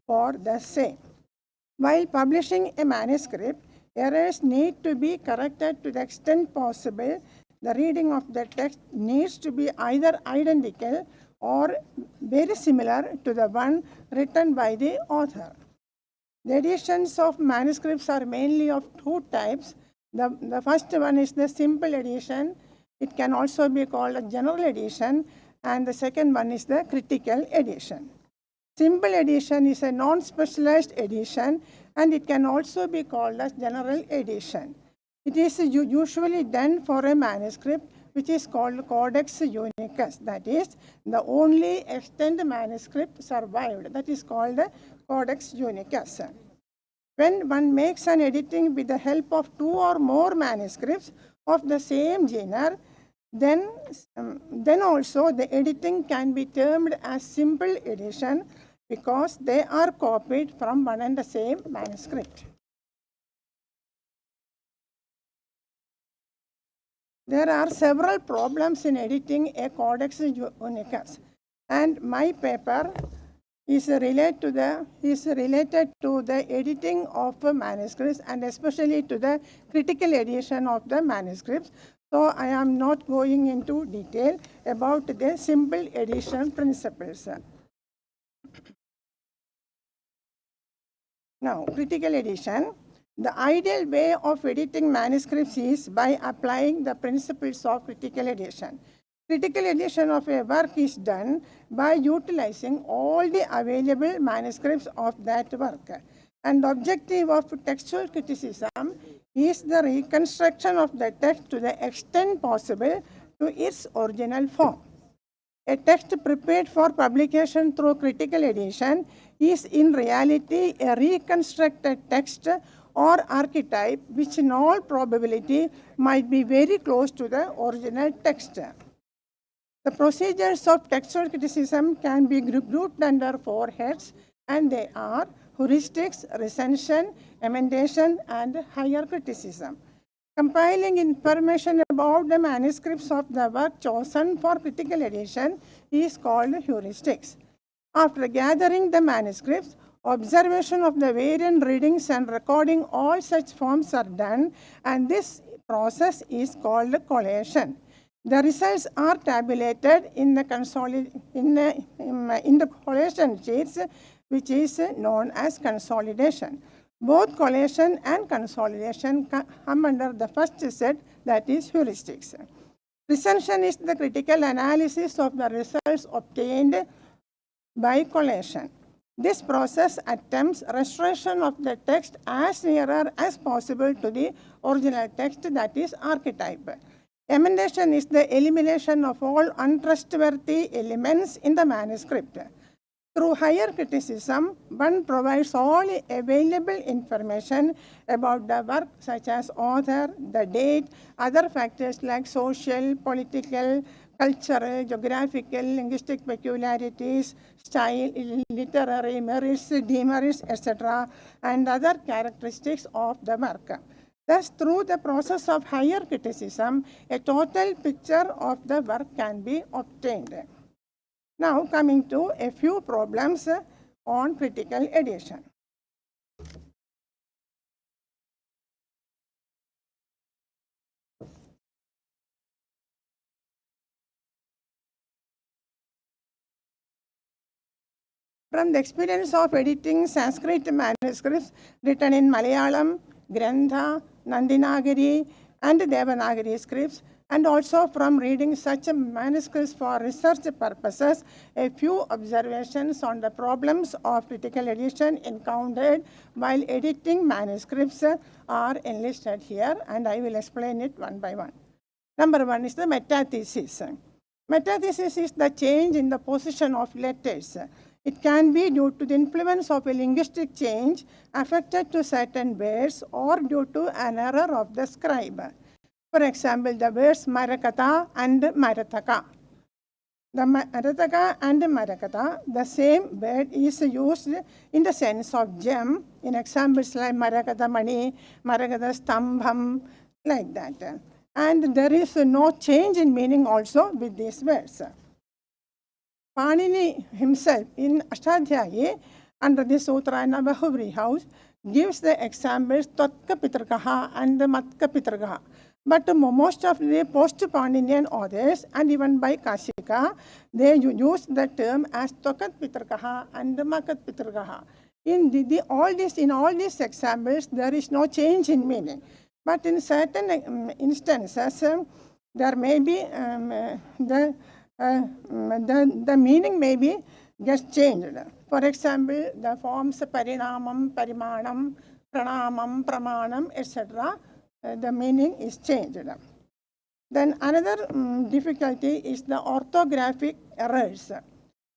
for the same. While publishing a manuscript, errors need to be corrected to the extent possible. The reading of the text needs to be either identical or very similar to the one written by the author. The editions of manuscripts are mainly of two types. The first one is the simple edition. It can also be called a general edition, and the second one is the critical edition. Simple edition is a non-specialized edition, and it can also be called as general edition. It is usually done for a manuscript which is called Codex Unicus. That is, the only extant manuscript survived. That is called the Codex Unicus. When one makes an editing with the help of two or more manuscripts of the same genre, then also the editing can be termed as simple edition because they are copied from one and the same manuscript. There are several problems in editing a Codex Unicus, and my paper is related to the editing of manuscripts and especially to the critical edition of the manuscripts. So I am not going into detail about the simple edition principles. Now, critical edition. The ideal way of editing manuscripts is by applying the principles of critical edition. Critical edition of a work is done by utilizing all the available manuscripts of that work. And the objective of textual criticism is the reconstruction of the text to the extent possible to its original form. A text prepared for publication through critical edition is in reality a reconstructed text or archetype which in all probability might be very close to the original text. The procedures of textual criticism can be grouped under four heads, and they are heuristics, recension, emendation, and higher criticism. Compiling information about the manuscripts of the work chosen for critical edition is called heuristics. After gathering the manuscripts, observation of the variant readings and recording all such forms are done, and this process is called collation. The results are tabulated in the collation sheets, which is known as consolidation. Both collation and consolidation come under the first set, that is heuristics. Recension is the critical analysis of the results obtained by collation. This process attempts restoration of the text as nearer as possible to the original text, that is archetype. Emendation is the elimination of all untrustworthy elements in the manuscript. Through higher criticism, one provides all available information about the work, such as author, the date, other factors like social, political, cultural, geographical, linguistic peculiarities, style, literary merits, demerits, etc., and other characteristics of the work. Thus, through the process of higher criticism, a total picture of the work can be obtained. Now, coming to a few problems on critical edition. From the experience of editing Sanskrit manuscripts written in Malayalam, Grantha, Nandinagari, and Devanagari scripts, and also from reading such manuscripts for research purposes, a few observations on the problems of critical edition encountered while editing manuscripts are enlisted here, and I will explain it one by one. Number one is the metathesis. Metathesis is the change in the position of letters. It can be due to the influence of a linguistic change affected to certain words or due to an error of the scribe. For example, the words Marakata and Marataka. The Marataka and Marakata, the same word is used in the sense of gem in examples like Marakata Mani, Marakata Stambham, like that. And there is no change in meaning also with these words. Panini himself in Ashtadhyayi under the Sutra Navahuvri house, gives the examples Tvatka Pitrakaha and Matka Pitrakaha. But most of the post-Pandinian authors and even by Kashika, they use the term as Tvakat Pitrakaha and Makat Pitrakaha. In all these examples, there is no change in meaning. But in certain instances, there may be the meaning may be gets changed. For example, the forms parinamam, parimanam, pranamam, pramanam, etc. The meaning is changed. Then another difficulty is the orthographic errors.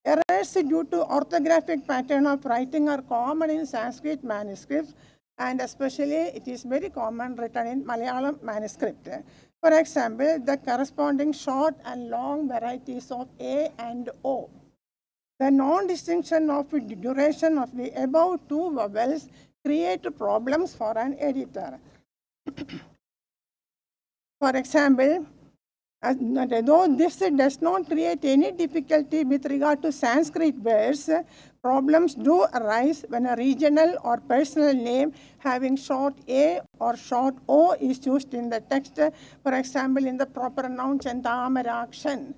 Errors due to orthographic pattern of writing are common in Sanskrit manuscripts, and especially it is very common written in Malayalam manuscript. For example, the corresponding short and long varieties of A and O. The non-distinction of duration of the above two vowels create problems for an editor. For example, though this does not create any difficulty with regard to Sanskrit words, problems do arise when a regional or personal name having short A or short O is used in the text. For example, in the proper noun Chandrashekhar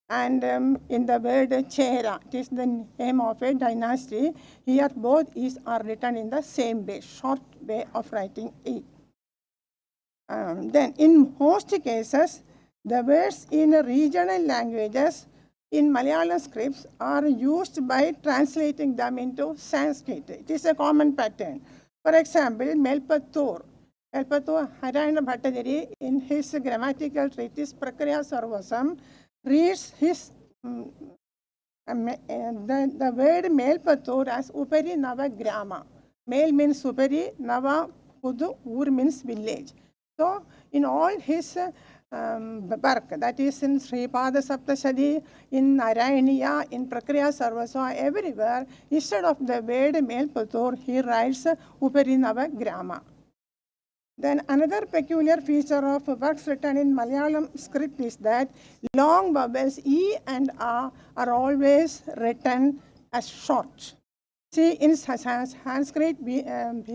and in the word Chera, it is the name of a dynasty. Here both are written in the same way, short way of writing it. Then in most cases, the words in regional languages in Malayalam scripts are used by translating them into Sanskrit. It is a common pattern. For example, Melpattur Harayana Bhattacharya in his grammatical treatise Prakriya Sarvasam reads his the word Melpattur as Upari Nava Grama. Mel means Upari, Nava Pudu, Ur means village. So in all his work, that is in Sripada Saptashadi, in Narayaniya, in Prakriya Sarvasva, everywhere, instead of the word Melpattur, he writes Uparinava Grama. Then another peculiar feature of works written in Malayalam script is that long vowels E and A are always written as short. See, in Sanskrit, we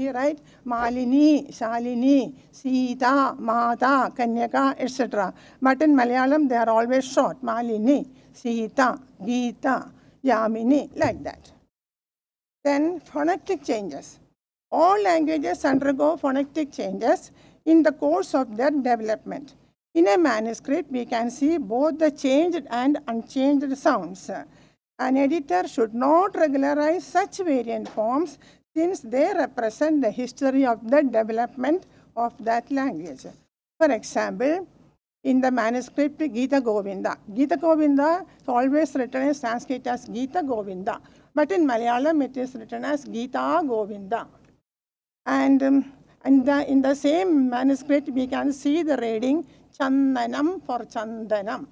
write Malini, Shalini, Sita, Mata, Kanyaka, etc. But in Malayalam, they are always short. Malini, Sita, Gita, Yamini, like that. Then phonetic changes. All languages undergo phonetic changes in the course of their development. In a manuscript, we can see both the changed and unchanged sounds. An editor should not regularize such variant forms since they represent the history of the development of that language. For example, in the manuscript Gita Govinda is always written in Sanskrit as Gita Govinda, but in Malayalam it is written as Gita Govinda. And in the same manuscript we can see the reading Chandanam for Chandanam.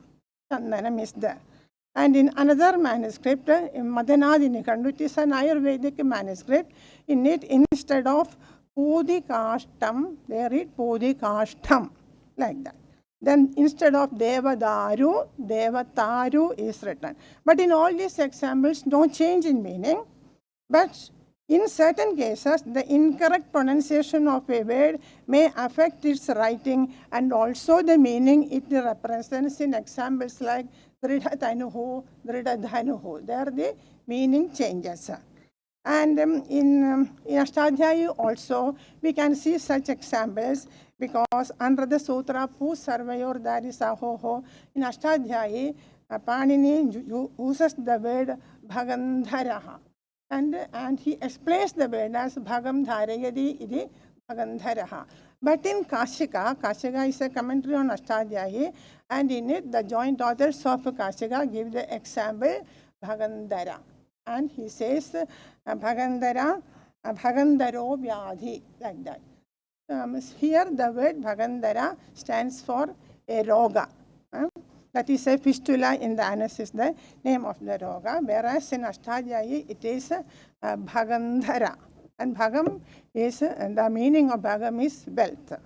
Chandanam is there. And in another manuscript, Madanadi Nikandu, it is an Ayurvedic manuscript. In it, instead of Pudikashtam, they read Pudikashtam, like that. Then instead of Devadaru, Devataru is written. But in all these examples, no change in meaning. But in certain cases, the incorrect pronunciation of a word may affect its writing and also the meaning it represents in examples like Dridhatanuhu, Dridhadhanuhu. There the meaning changes. And in Ashtadhyayi also, we can see such examples because under the Sutra, Pu Sarvayor Darisahoho, in Ashtadhyayi, Panini uses the word Bhagandharaha. And he explains the word as Bhagam Dharayadi iti Bhagandharaha. But in Kashika is a commentary on Ashtadhyayi, and in it the joint authors of Kashika give the example Bhagandhara. And he says Bhagandhara, Bhagandharo Vyadhi, like that. Here the word Bhagandhara stands for a roga. That is a fistula in the anus is the name of the roga, whereas in Ashtadhyayi it is Bhagandhara. And Bhagam is, the meaning of Bhagam is wealth.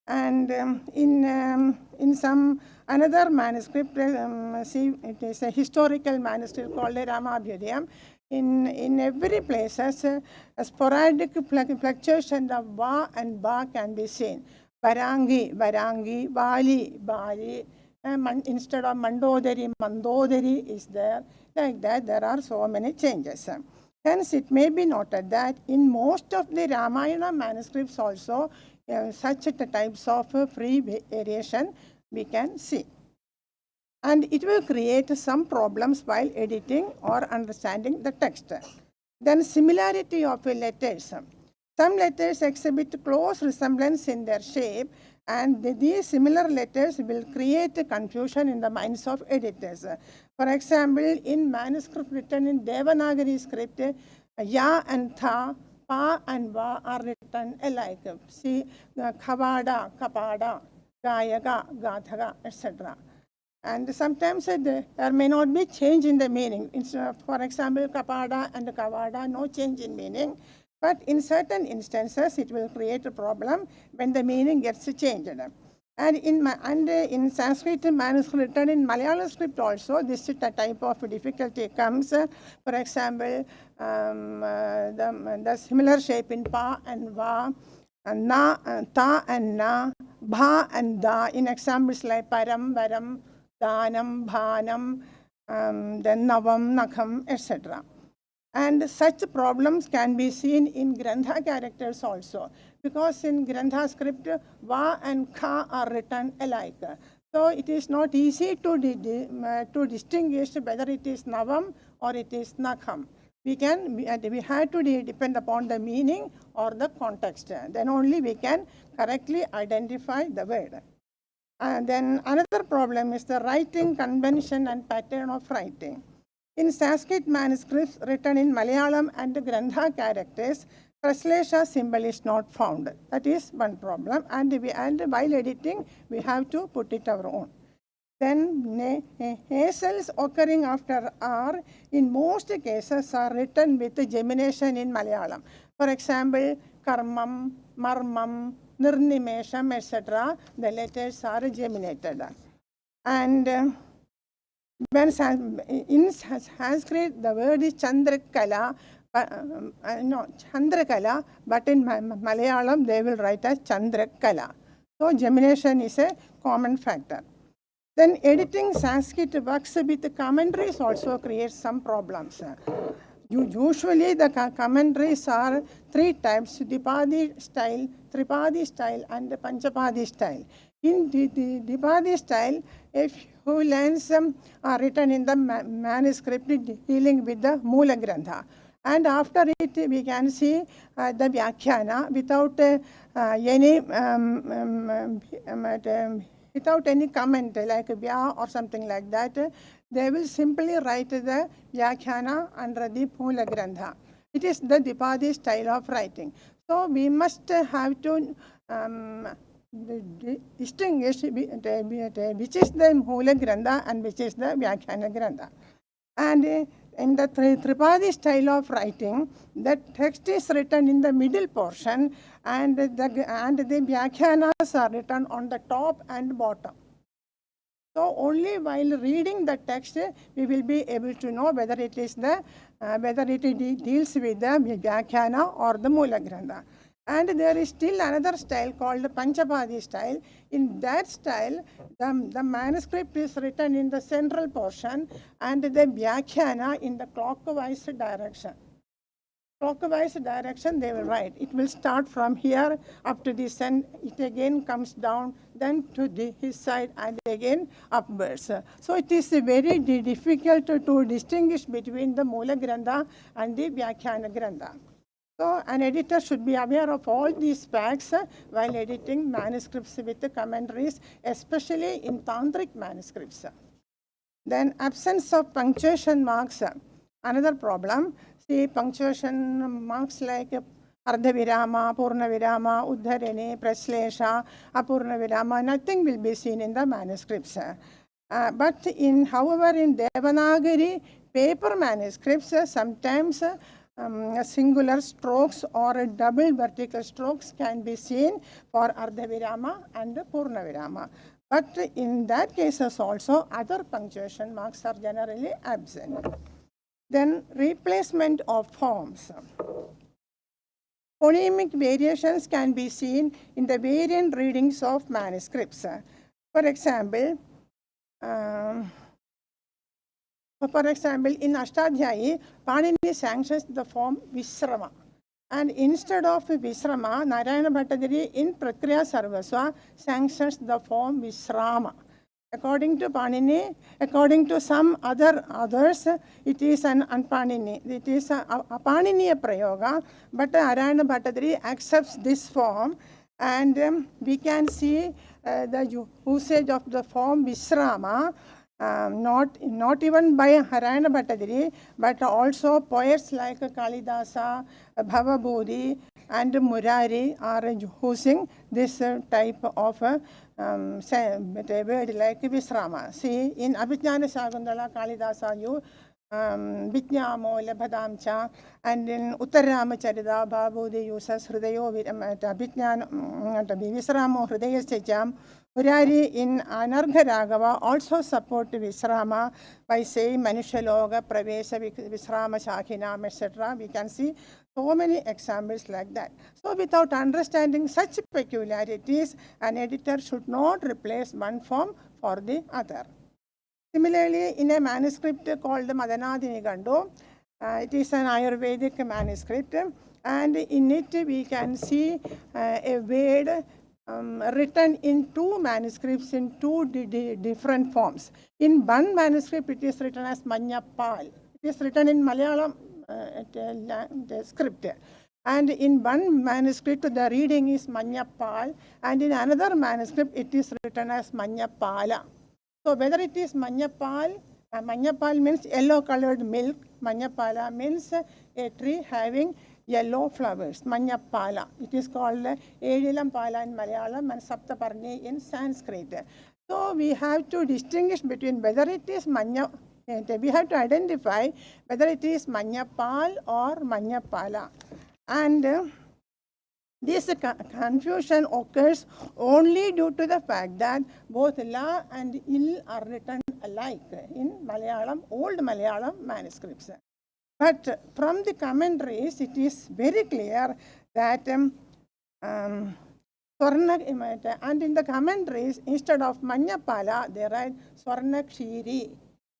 And in some another manuscript, see, it is a historical manuscript called Ramabhyudayam. in every places, a sporadic fluctuation of va and ba can be seen. Varangi, Varangi, Bali, Bali, instead of Mandodari, Mandodari is there. Like that, there are so many changes. Hence, it may be noted that in most of the Ramayana manuscripts also, such types of free variation we can see. And it will create some problems while editing or understanding the text. Then similarity of letters. Some letters exhibit close resemblance in their shape, and these similar letters will create confusion in the minds of editors. For example, in manuscript written in Devanagari script, ya and tha, pa and va are written alike. See, khavada, kapada, gayaga, gathaga, etc. And sometimes there may not be change in the meaning. For example, kapada and kavada, no change in meaning. But in certain instances, it will create a problem when the meaning gets changed. And in Sanskrit manuscript written in Malayalam script also, this type of difficulty comes. For example, the similar shape in pa and va, and na, ta and na, bha and da, in examples like param, varam, danam, bhanam, then navam, nakham, etc. And such problems can be seen in Grantha characters also, because in Grantha script, va and kha are written alike. So it is not easy to distinguish whether it is navam or it is nakham. We have to depend upon the meaning or the context. Then only we can correctly identify the word. And then another problem is the writing convention and pattern of writing. In Sanskrit manuscripts written in Malayalam and Grantha characters, Praslesha symbol is not found. That is one problem. And while editing, we have to put it our own. Then nasals occurring after R in most cases are written with gemination in Malayalam. For example, karmam, marmam, nirnimesham, etc. The letters are geminated. And when in Sanskrit, the word is Chandrakala, Chandrakala, but in Malayalam, they will write as Chandrakala. So, gemination is a common factor. Then, editing Sanskrit works with commentaries also creates some problems. Usually, the commentaries are three types: Dipadi style, Tripadi style, and Panchapadi style. In the Dipadi style, if few lines are written in the manuscript dealing with the Moola Grantha. And after it, we can see the Vyakhyana without any comment like Vya or something like that. They will simply write the Vyakhyana under the Moola Grantha. It is the Dipadi style of writing. So we must have to distinguish which is the Moola Grantha and which is the Vyakhyana Grantha. And in the Tripadi style of writing, the text is written in the middle portion and the Vyakhyanas are written on the top and bottom. So only while reading the text, we will be able to know whether it is whether it deals with the Vyakhyana or the Moola Grantha. And there is still another style called the Panchapadi style. In that style, the manuscript is written in the central portion and the Vyakhyana in the clockwise direction. Clockwise direction they will write. It will start from here up to this end. It again comes down, then to his side and again upwards. So it is very difficult to distinguish between the Moola Grantha and the Vyakhyana Grantha. So an editor should be aware of all these facts while editing manuscripts with the commentaries, especially in Tantric manuscripts. Then absence of punctuation marks, another problem. See, punctuation marks like Ardhavirama, Purnavirama, Uddharini, Praslesha, Apurnavirama, nothing will be seen in the manuscripts. But however, in Devanagari paper manuscripts, sometimes singular strokes or double vertical strokes can be seen for Ardhavirama and Purnavirama. But in that cases also, other punctuation marks are generally absent. Then replacement of forms. Phonemic variations can be seen in the variant readings of manuscripts. For example, in Ashtadhyayi, Panini sanctions the form Visrama. And instead of Visrama, Narayana Bhattacharya in Prakriya Sarvasva sanctions the form Visrama. According to Panini, according to some others, it is an unpanini. It is a Paniniya Prayoga, but Narayana Bhattacharya accepts this form, and we can see the usage of the form Visrama, not even by Narayana Bhattacharya, but also poets like Kalidasa, Bhavabodhi, and Murari are using this type of word like Visrama. See, in Abhijnana Shagundala, Kalidasa, you Vijnamo Labhadamcha, and in Uttaramacharita, Bhavabodhi uses Hridayo Abhijnana Visramo Hridaya Sejam. Murari in Anargha Raghava also support Visrama by saying Manushaloga, Pravesa, Visrama, Shakhinam, etc. We can see so many examples like that. So without understanding such peculiarities, an editor should not replace one form for the other. Similarly, in a manuscript called Madanadi Nigandu, it is an Ayurvedic manuscript, and in it we can see a word written in two manuscripts in two different forms. In one manuscript, it is written as Manyapal. It is written in Malayalam the script. And in one manuscript, the reading is Manyapal, and in another manuscript, it is written as Manyapala. So whether it is Manyapal, Manyapal means yellow-colored milk. Manyapala means a tree having yellow flowers, Manyapala. It is called Edilam Pala in Malayalam and Saptaparni in Sanskrit. So we have to distinguish between whether it is we have to identify whether it is Manyapal or Manyapala. And this confusion occurs only due to the fact that both La and Il are written alike in Malayalam, old Malayalam manuscripts. But from the commentaries, it is very clear that and in the commentaries, instead of Manyapala, they write Swarnakshiri,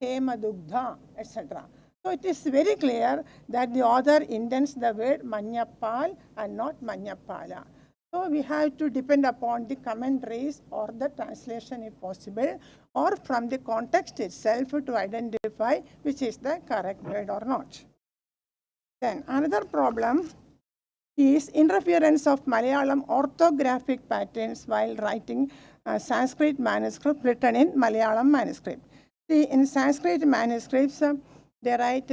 Hemadugdha, etc. So it is very clear that the author intends the word Manyapal and not Manyapala. So we have to depend upon the commentaries or the translation if possible, or from the context itself to identify which is the correct word or not. Then another problem is interference of Malayalam orthographic patterns while writing Sanskrit manuscript written in Malayalam manuscript. See, in Sanskrit manuscripts, they write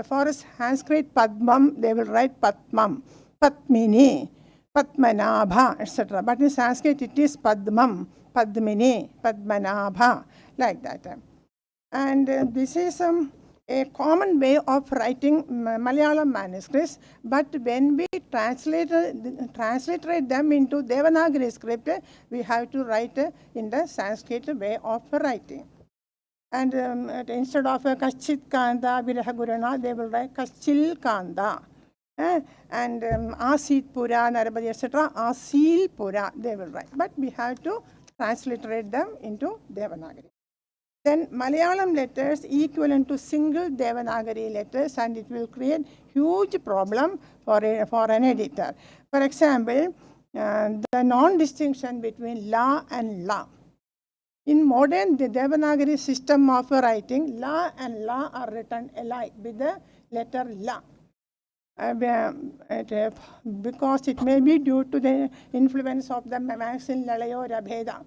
for Sanskrit Padmam, they will write Patmam, Patmini, Patmanabha, etc. But in Sanskrit, it is Padmam, Padmini, Padmanabha, like that. And this is a common way of writing Malayalam manuscripts, but when we transliterate them into Devanagari script, we have to write in the Sanskrit way of writing. And instead of Kaschit Kanda, Virahagurana, they will write Kaschil Kanda. And Asit Pura, Narabadi, etc., Asil Pura, they will write. But we have to transliterate them into Devanagari. Then Malayalam letters equivalent to single Devanagari letters, and it will create huge problem for an editor. For example, the non-distinction between La and La. In modern Devanagari system of writing, La and La are written alike with the letter La. Because it may be due to the influence of the Maxin Lalayo Rabheda.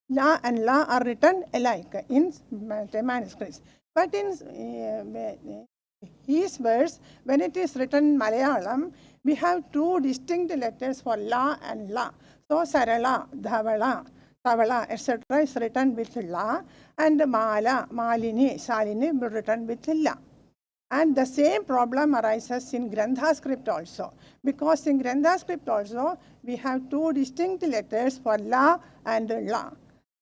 La and La are written alike in manuscripts. But in his verse, when it is written in Malayalam, we have two distinct letters for La and La. So Sarala, Dhavala, Tavala, etc. is written with La, and Mala, Malini, Salini will written with La. And the same problem arises in Grantha script also, because in Grantha script also we have two distinct letters for La and La.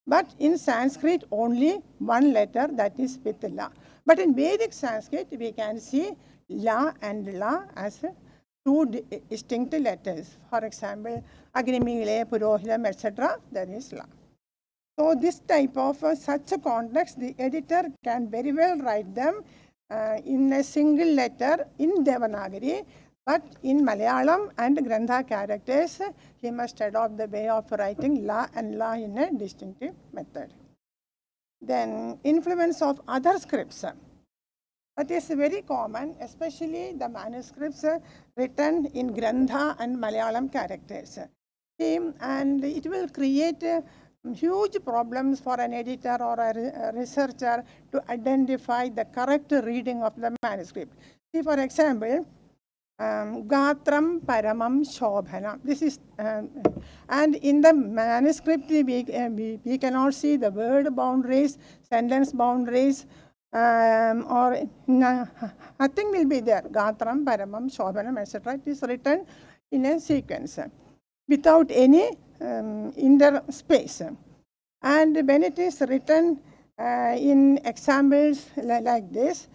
But in Sanskrit only one letter, that is with La. But in Vedic Sanskrit, we can see la and la as two distinct letters. For example, Agnimile, Purohitam, etc. There is la. So this type of such a context, the editor can very well write them in a single letter in Devanagari, but in Malayalam and Grantha characters, he must adopt the way of writing la and la in a distinctive method. Then influence of other scripts. That is very common, especially the manuscripts written in Grantha and Malayalam characters. And it will create huge problems for an editor or a researcher to identify the correct reading of the manuscript. See, for example, Gatram Paramam Shobhanam. This is, and in the manuscript, we cannot see the word boundaries, sentence boundaries, or nothing will be there. Gatram, Paramam, Shobhanam, etc. It is written in a sequence without any interspace. And when it is written in examples like this,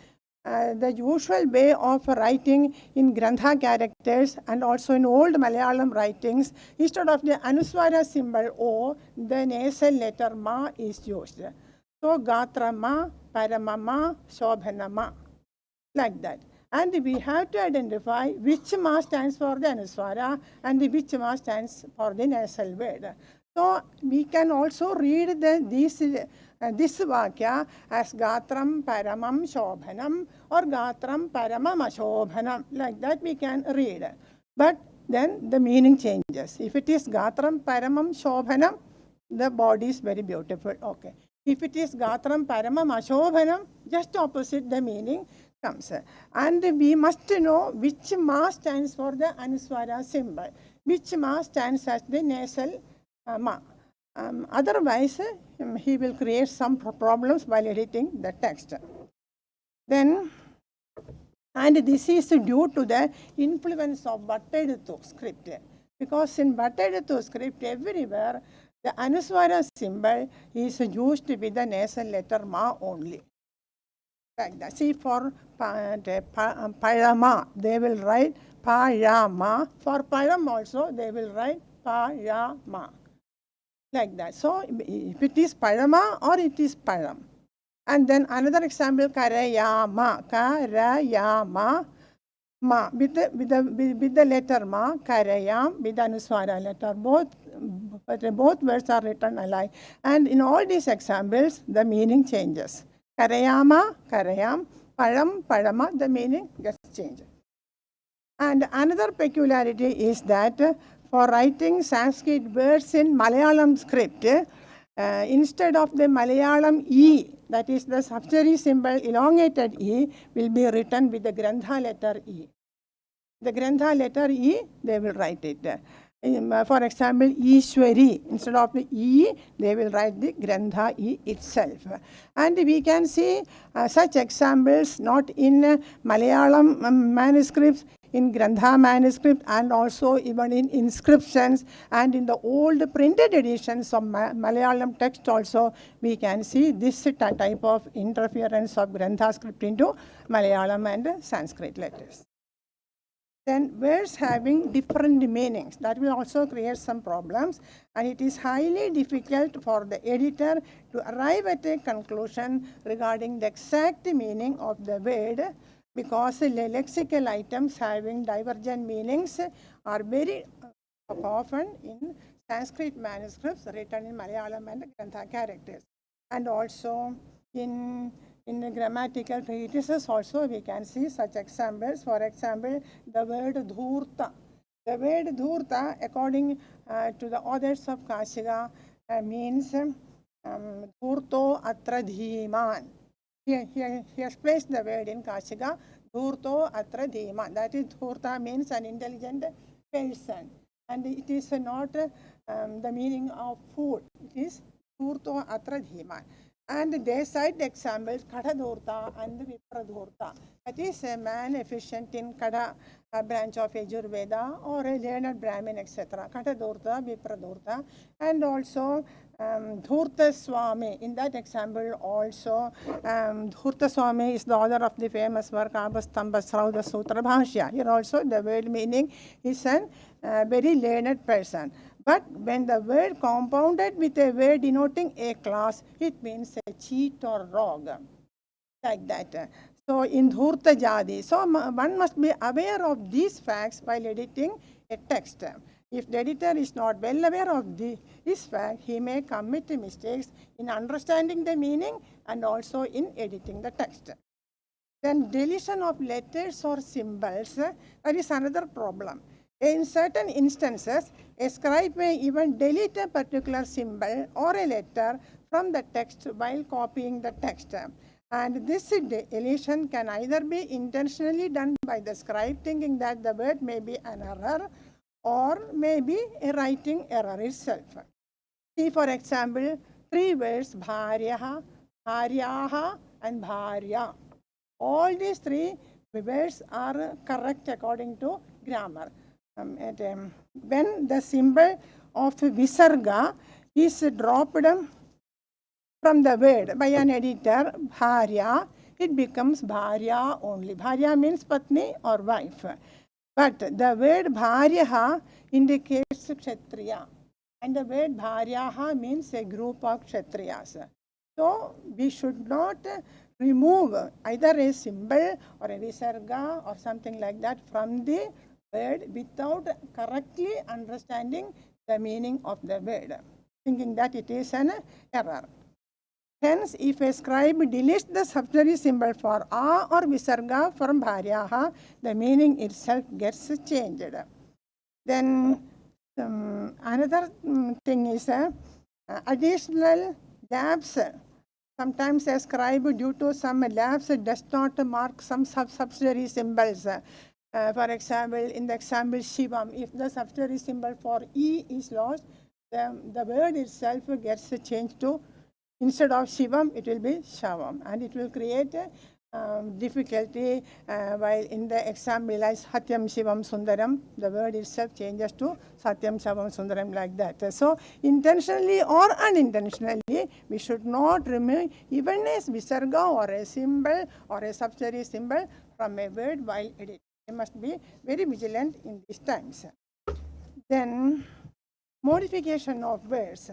the usual way of writing in Grantha characters and also in old Malayalam writings, instead of the Anuswara symbol O, the nasal letter Ma is used. So, Gatrama, Paramama, Shobhanama, like that. And we have to identify which Ma stands for the Anuswara and which Ma stands for the nasal word. So, we can also read this Vakya as Gatram Paramam Shobhanam or Gatram Paramam Ashobhanam. Like that we can read. But then the meaning changes. If it is Gatram Paramam Shobhanam, the body is very beautiful. Okay. If it is Gatram Paramam Ashobhanam, just opposite the meaning comes. And we must know which Ma stands for the Anuswara symbol, which Ma stands as the nasal Ma. Otherwise, he will create some problems while editing the text. Then, and this is due to the influence of Bhattadithu script. Because in Bhattadithu script, everywhere, the Anuswara symbol is used with the nasal letter Ma only. Like that. See, for Parama, they will write Parama. For Param also, they will write Parama. Like that. So, if it is Parama or it is Param. And then another example, Karayama, Karayama, Ma, with the letter Ma, Karayam, with the Anuswara letter. Both words are written alike. And in all these examples, the meaning changes. Karayama, Karayam, Param, Parama, the meaning gets changed. And another peculiarity is that for writing Sanskrit words in Malayalam script, instead of the Malayalam E, that is the subsidiary symbol elongated E, will be written with the Grantha letter E. The Grantha letter E, they will write it. For example, Ishwari, instead of the E, they will write the Grantha E itself. And we can see such examples not in Malayalam manuscripts, in Grantha manuscript, and also even in inscriptions, and in the old printed editions of Malayalam text also, we can see this type of interference of Grantha script into Malayalam and Sanskrit letters. Then words having different meanings, that will also create some problems, and it is highly difficult for the editor to arrive at a conclusion regarding the exact meaning of the word, because the lexical items having divergent meanings are very often in Sanskrit manuscripts written in Malayalam and Grantha characters. And also in the grammatical treatises also we can see such examples. For example, the word dhurta. The word dhurta, according to the authors of Kashika, means dhurto atra dhiman. He has placed the word in Kashika, dhurto atra dhiman. That is, dhurta means an intelligent person. And it is not the meaning of food. It is dhurto atra dhiman. And they cite examples Kadadhurta and Vipradhurta. That is a man efficient in Kada branch of Yajurveda or a learned Brahmin, etc. Kadadhurta, Vipradhurta, and also Dhurta Swamy. In that example, also Dhurta Swamy is the author of the famous work Abhastamba Srauda Sutra Bhashya. Here also the word meaning is a very learned person. But when the word compounded with a word denoting a class, it means a cheat or rogue, like that. So in Dhurta Jadi, so one must be aware of these facts while editing a text. If the editor is not well aware of this fact, he may commit mistakes in understanding the meaning and also in editing the text. Then deletion of letters or symbols, that is another problem. In certain instances, a scribe may even delete a particular symbol or a letter from the text while copying the text. And this deletion can either be intentionally done by the scribe thinking that the word may be an error or maybe a writing error itself. See, for example, 3 words, bharyaha, bharyaha, and bharya. All these 3 words are correct according to grammar. When the symbol of visarga is dropped from the word by an editor, bharya, it becomes bharya only. Bharya means patni or wife. But the word bharyaha indicates kshatriya. And the word bharyaha means a group of kshatriyas. So we should not remove either a symbol or a visarga or something like that from the word without correctly understanding the meaning of the word, thinking that it is an error. Hence, if a scribe deletes the subsidiary symbol for a or visarga from bharyaha, the meaning itself gets changed. Then another thing is additional lapse. Sometimes a scribe, due to some lapse, does not mark some subsidiary symbols. For example, in the example Shivam, if the subsidiary symbol for E is lost, the word itself gets changed to, instead of Shivam, it will be Shavam, and it will create difficulty while in the example as Satyam Shivam Sundaram, the word itself changes to Satyam Shivam Sundaram, like that. So intentionally or unintentionally, we should not remove even a visarga or a symbol or a subsidiary symbol from a word while editing. We must be very vigilant in these times. Then modification of words.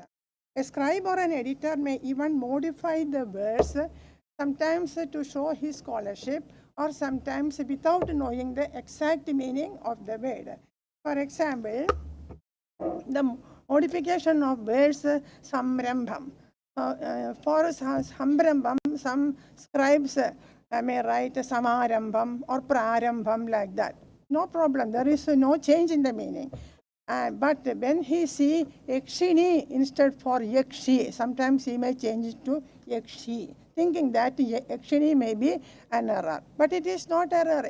A scribe or an editor may even modify the words, sometimes to show his scholarship or sometimes without knowing the exact meaning of the word. For example, the modification of words samrambham. For samrambham, some scribes may write samarambham or prarambham, like that. No problem, there is no change in the meaning. But when he see yakshini instead for yakshi, sometimes he may change it to yakshi, thinking that yakshini may be an error. But it is not error.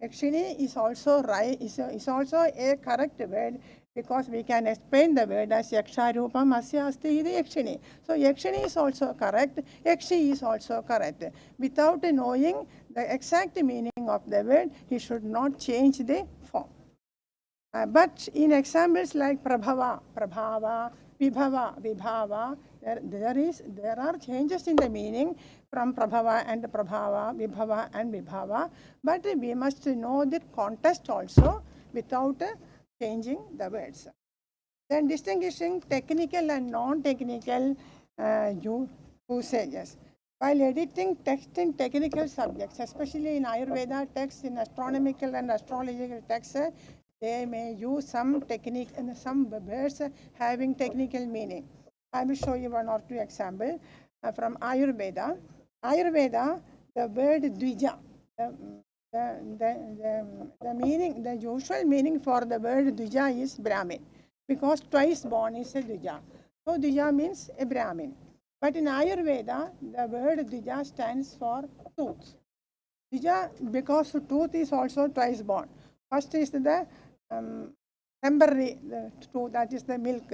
Yakshini is also right, is also a correct word, because we can explain the word as yaksharupam asya asti iti yakshini. So yakshini is also correct, yakshi is also correct. Without knowing the exact meaning of the word, he should not change the form. But in examples like prabhava, prabhava, vibhava, vibhava, there are changes in the meaning from prabhava and prabhava, vibhava and vibhava. But we must know the context also without changing the words. Then distinguishing technical and non-technical usages. While editing text in technical subjects, especially in Ayurveda texts, in astronomical and astrological texts, they may use some technique and some words having technical meaning. I will show you 1 or 2 examples from Ayurveda. Ayurveda, the word dvija, the meaning, the usual meaning for the word dvija is Brahmin, because twice born is a dvija. So dvija means a Brahmin. But in Ayurveda, the word dvija stands for tooth. Dvija, because tooth is also twice born. First is the temporary tooth, that is the milk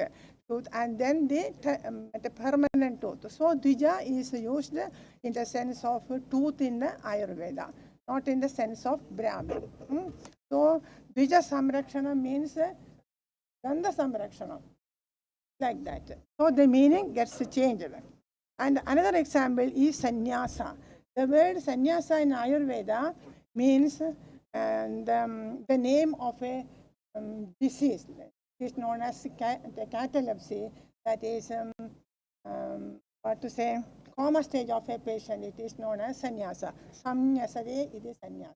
tooth, and then the permanent tooth. So Dvija is used in the sense of tooth in the Ayurveda, not in the sense of Brahmin. So Dvija Samrakshana means Danda Samrakshana, like that. So the meaning gets changed. And another example is sannyasa. The word sannyasa in Ayurveda means the name of a disease. It is known as catalepsy. That is, coma stage of a patient. It is known as sannyasa. Samnyasade, it is sannyasa.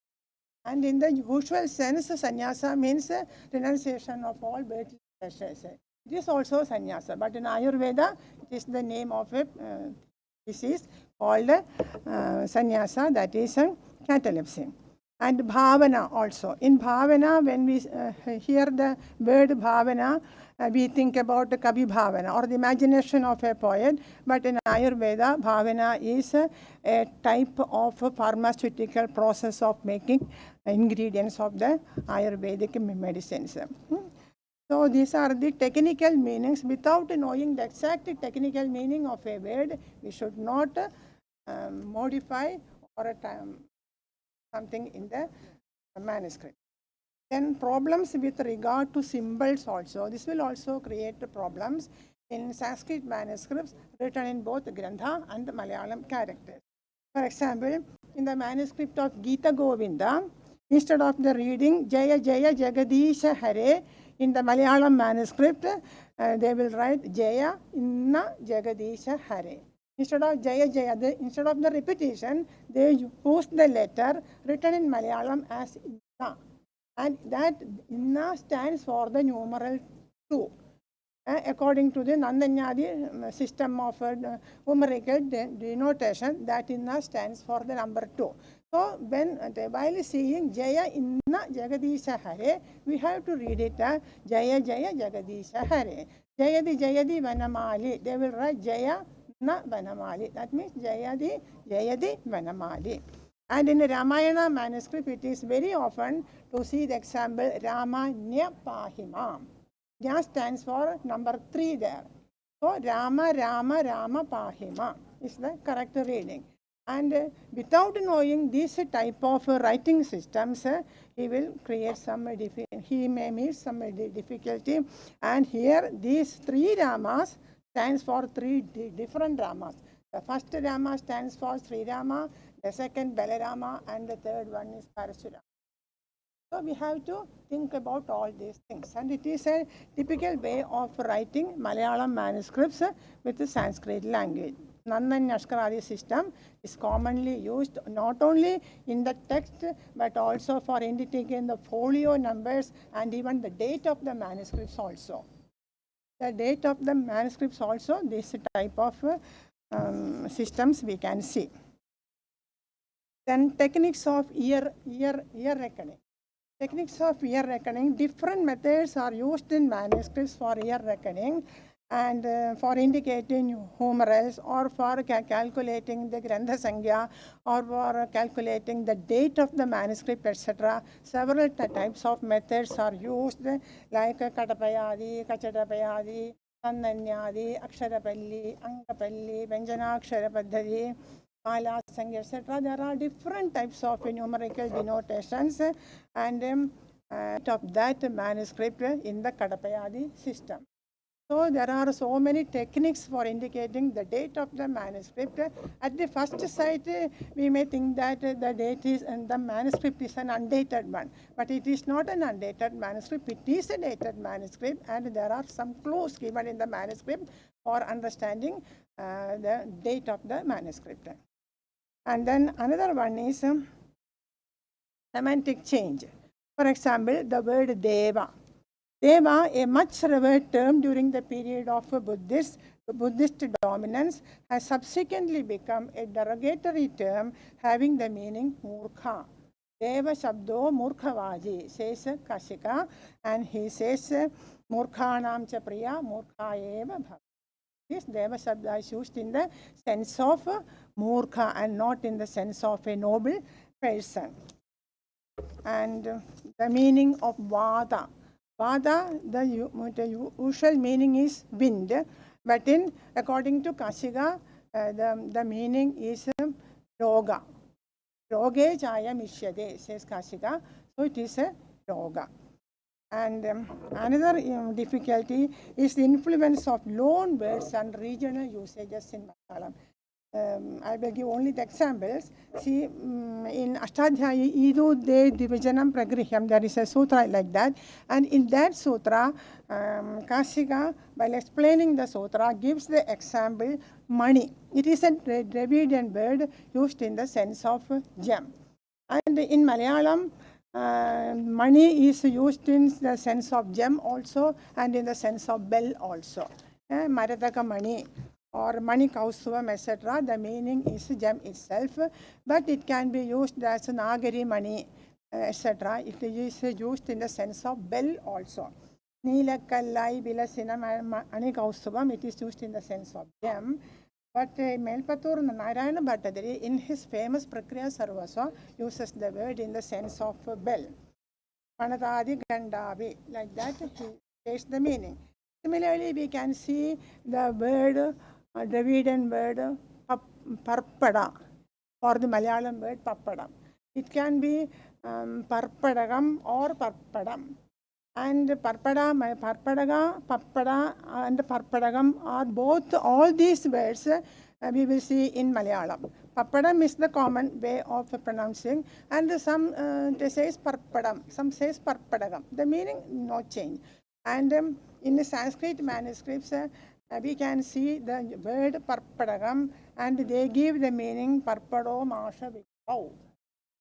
And in the usual sense, sannyasa means renunciation of all birthly pleasures. It is also sannyasa, but in Ayurveda, it is the name of a disease called sannyasa, that is catalepsy. And bhavana also. In bhavana, when we hear the word bhavana, we think about the Kavi bhavana or the imagination of a poet. But in Ayurveda, bhavana is a type of pharmaceutical process of making ingredients of the Ayurvedic medicines. So these are the technical meanings. Without knowing the exact technical meaning of a word, we should not modify or something in the manuscript. Then problems with regard to symbols also. This will also create problems in Sanskrit manuscripts written in both Grantha and Malayalam characters. For example, in the manuscript of Gita Govinda, instead of the reading Jaya Jaya Jagadisha Hare, in the Malayalam manuscript, they will write Jaya Inna Jagadisha Hare. Instead of Jaya Jaya, instead of the repetition, they use the letter written in Malayalam as Inna. And that Inna stands for the numeral 2. According to the Nandanyadi system of numerical denotation, that Inna stands for the number 2. So while seeing Jaya Inna Jagadisha Hare, we have to read it Jaya Jaya Jagadisha Hare. Jayadi Jayadi Vanamali. They will write Jaya Na Vanamali. That means Jayadi Jayadi Vanamali. And in the Ramayana manuscript, it is very often to see the example Rama Nya Pahimam. Nya stands for number 3 there. So Rama Rama Rama Pahima is the correct reading. And without knowing this type of writing systems, he will create some he may meet some difficulty. And here these 3 Ramas stands for 3 different Ramas. The first Rama stands for Sri Rama, the second Balarama, and the third one is Parashurama. So we have to think about all these things. And it is a typical way of writing Malayalam manuscripts with the Sanskrit language. Nandanyashkaradi system is commonly used not only in the text but also for indicating the folio numbers and even the date of the manuscripts also. The date of the manuscripts also, this type of systems we can see. Then techniques of year reckoning. Techniques of year reckoning, different methods are used in manuscripts for year reckoning and for indicating numerals or for calculating the Grantha Sankhya or for calculating the date of the manuscript, etc. Several types of methods are used like Katapayadi, Kachatapayadi, Nandanyadi, Aksharapalli, Ankapalli, Vyanjanakshara Paddhati, Mala Sankhya, etc. There are different types of numerical denotations and of that manuscript in the Katapayadi system. So there are so many techniques for indicating the date of the manuscript. At the first sight, we may think that the date is and the manuscript is an undated one, but it is not an undated manuscript. It is a dated manuscript, and there are some clues given in the manuscript for understanding the date of the manuscript. And then another one is semantic change. For example, the word Deva. Deva, a much revered term during the period of Buddhist dominance, has subsequently become a derogatory term having the meaning Murkha. Deva Shabdo Murkhavaji, says Kashika, and he says Murkhanam cha priya Murkha eva bhav. This Deva Shabda is used in the sense of Murkha and not in the sense of a noble person. And the meaning of Vada. Vada, the usual meaning is wind, but according to Kashika, the meaning is yoga. Roge Jaya Mishyade, says Kashika. So it is a yoga. And another difficulty is the influence of loan words and regional usages in Malayalam. I will give only the examples. See, in Ashtadhyayi, Idu De Divijanam Pragriham, there is a sutra like that. And in that sutra, Kashika, while explaining the sutra, gives the example money. It is a Dravidian word used in the sense of gem. And in Malayalam, money is used in the sense of gem also and in the sense of bell also. Marataka money or money kausuvam, etc. The meaning is gem itself, but it can be used as Nagari money, etc. It is used in the sense of bell also. Neelakallai Vilasinam Ani kausuvam, it is used in the sense of gem. But Melpatur Narayana Bhattadari, in his famous Prakriya Sarvasva, uses the word in the sense of bell. Panatadi Gandavi, like that he states the meaning. Similarly, we can see the word, Dravidian word, Parpada, or the Malayalam word Pappadam. It can be Parpadagam or Parpadam. And Parpada, Parpadaga, Pappada, and Parpadagam are both, all these words we will see in Malayalam. Pappadam is the common way of pronouncing, and some says Parpadam, some says Parpadagam. The meaning no change. And in the Sanskrit manuscripts, we can see the word Parpadagam, and they give the meaning Parpado Masha Vikau.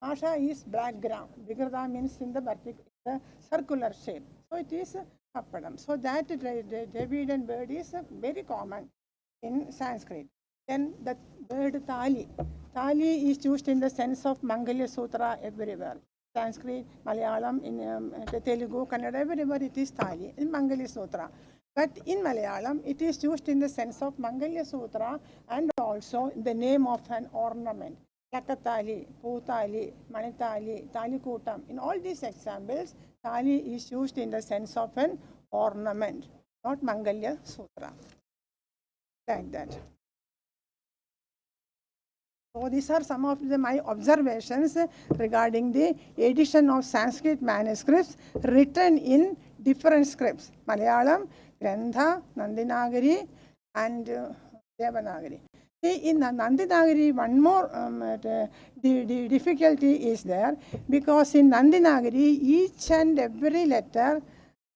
Masha is background. Vigrada means in the vertical, the circular shape. So it is Pappadam. So that Dravidian word is very common in Sanskrit. Then the word Tali. Tali is used in the sense of Mangalya Sutra everywhere. Sanskrit, Malayalam, in Telugu, Kannada, everywhere it is Tali in Mangalya Sutra. But in Malayalam, it is used in the sense of Mangalya Sutra and also the name of an ornament. Kakatali, Putali, Manitali, Talikutam. In all these examples, Tali is used in the sense of an ornament, not Mangalya Sutra. Like that. So these are some of my observations regarding the edition of Sanskrit manuscripts written in different scripts. Malayalam, Grantha, Nandinagari, and Devanagari. In Nandinagari, one more the difficulty is there, because in Nandinagari, each and every letter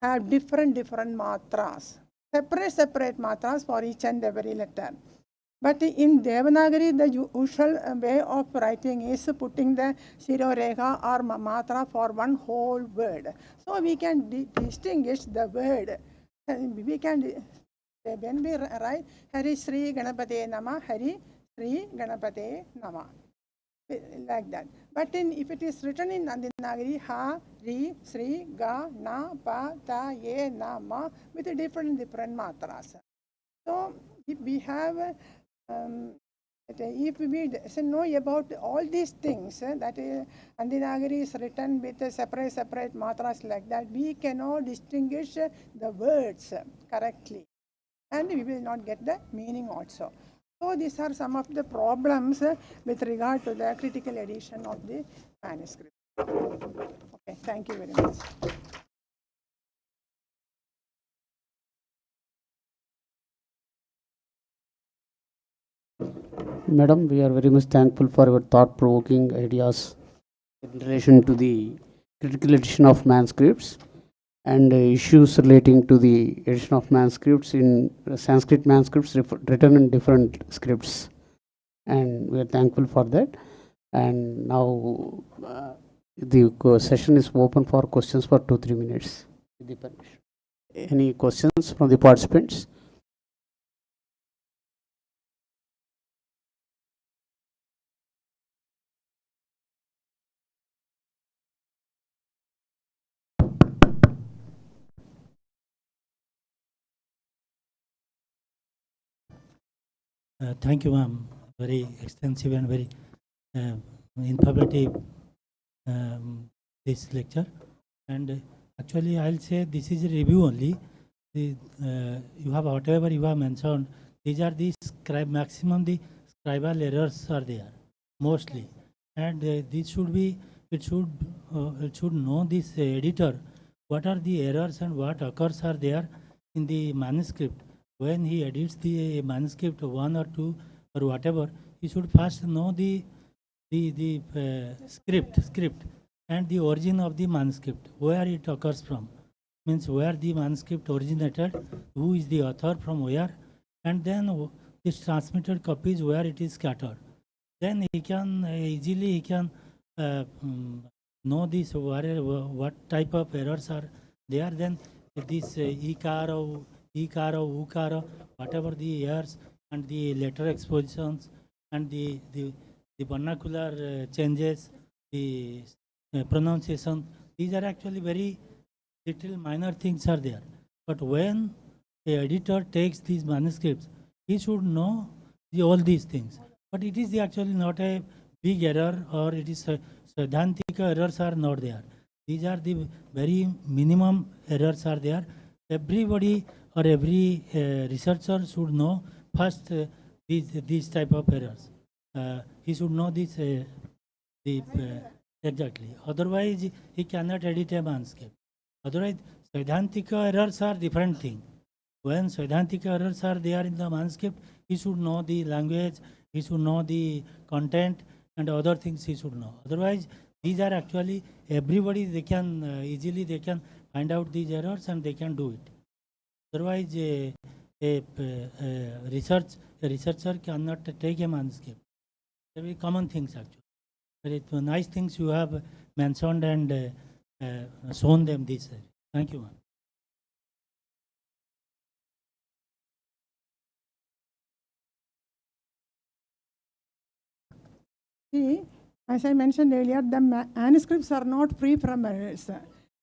have different matras, separate matras for each and every letter. But in Devanagari, the usual way of writing is putting the Shirorekha or matra for one whole word. So we can distinguish the word. We can, when we write Hari Sri Ganapate Nama, Hari Sri Ganapate Nama, like that. But if it is written in Nandinagari, Ha, Ri, Sri, Ga, Na, Pa, Ta, Ye, Na, Ma, with different matras. So if we have if we know about all these things, that Nandinagari is written with separate matras like that, we cannot distinguish the words correctly, and we will not get the meaning also. So these are some of the problems with regard to the critical edition of the manuscript. Okay, thank you very much. Madam, we are very much thankful for your thought-provoking ideas in relation to the critical edition of manuscripts and issues relating to the edition of manuscripts in Sanskrit manuscripts written in different scripts. And we are thankful for that. And now the session is open for questions for 2-3 minutes. With the permission. Any questions from the participants? Thank you, ma'am. Very extensive and very informative this lecture. And Actually, I'll say this is a review only. You have whatever you have mentioned. These are the maximum the scribal errors are there mostly, and this should be it should know this editor what are the errors and what occurs are there in the manuscript. When he edits the manuscript one or two or whatever, he should first know the script and the origin of the manuscript, where it occurs from, means where the manuscript originated, who is the author from where, and then this transmitted copies where it is scattered. Then he can easily he can know this what type of errors are there. Then this ikaro, ukaro, whatever the errors and the letter expositions and the vernacular changes, the pronunciation, these are actually very little minor things are there. But when a editor takes these manuscripts, he should know all these things. But it is actually not a big error, or it is Siddhantika errors are not there. These are the very minimum errors are there. Everybody or every researcher should know first these type of errors. He should know this exactly. Otherwise, he cannot edit a manuscript. Otherwise, Siddhantika errors are different thing. When Siddhantika errors are there in the manuscript, he should know the language, he should know the content, and other things he should know. Otherwise, these are actually everybody they can easily they can find out these errors and they can do it. Otherwise, a researcher cannot take a manuscript. Very common things actually. Very nice things you have mentioned and shown them this. Thank you, ma'am. See, as I mentioned earlier, the manuscripts are not free from errors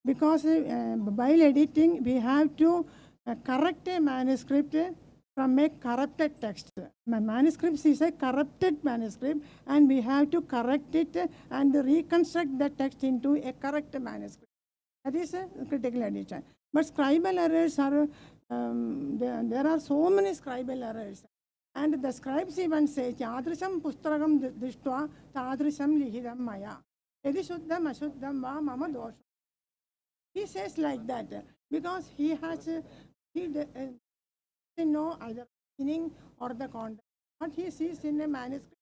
because while editing, we have to correct a manuscript from a corrupted text. My manuscript is a corrupted manuscript, and we have to correct it and reconstruct the text into a correct manuscript. That is a critical edition. But scribal errors are, there are so many scribal errors. And the scribes even say, Yadrisham pustakam drishtva tadrisham lihidam maya. Yadi shuddham ashuddham va mama dosha. He says like that because he has, he doesn't know either meaning or the content. What he sees in a manuscript,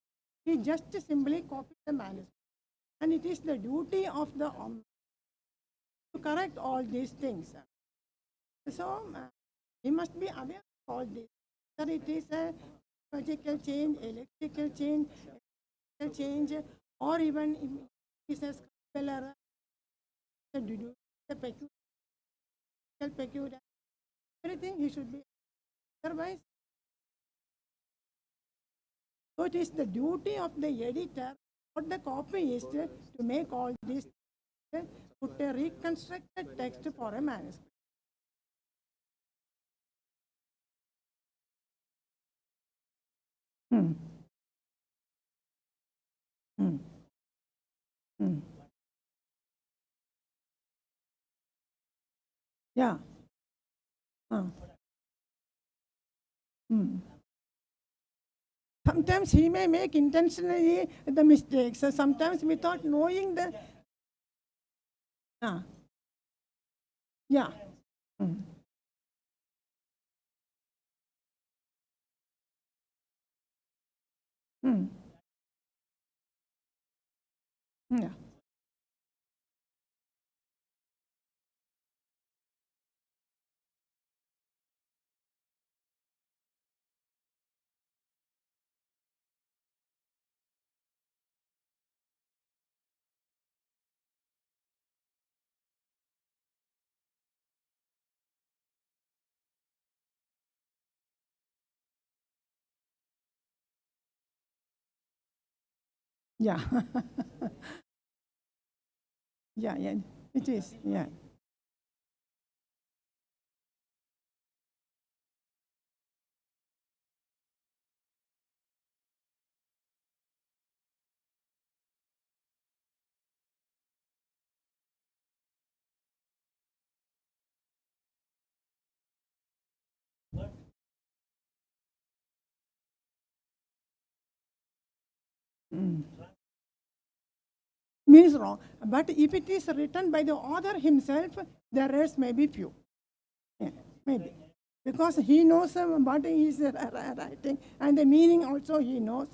he just simply copies the manuscript. And it is the duty of the to correct all these things. So we must be aware of all this. Whether it is a logical change, electrical change, or even if it is a scribal error, the peculiar, everything he should be. Otherwise, so it is the duty of the editor or the copyist to make all these, put a reconstructed text for a manuscript. Hmm. Hmm. Hmm. Yeah. Hmm. Sometimes he may make intentionally the mistakes, sometimes without knowing the. Yeah. Hmm. Hmm. Yeah. Yeah. Yeah. Yeah. It is. Yeah. Means wrong. But if it is written by the author himself, the errors may be few. Yeah, maybe. Because he knows what he is writing and the meaning also he knows.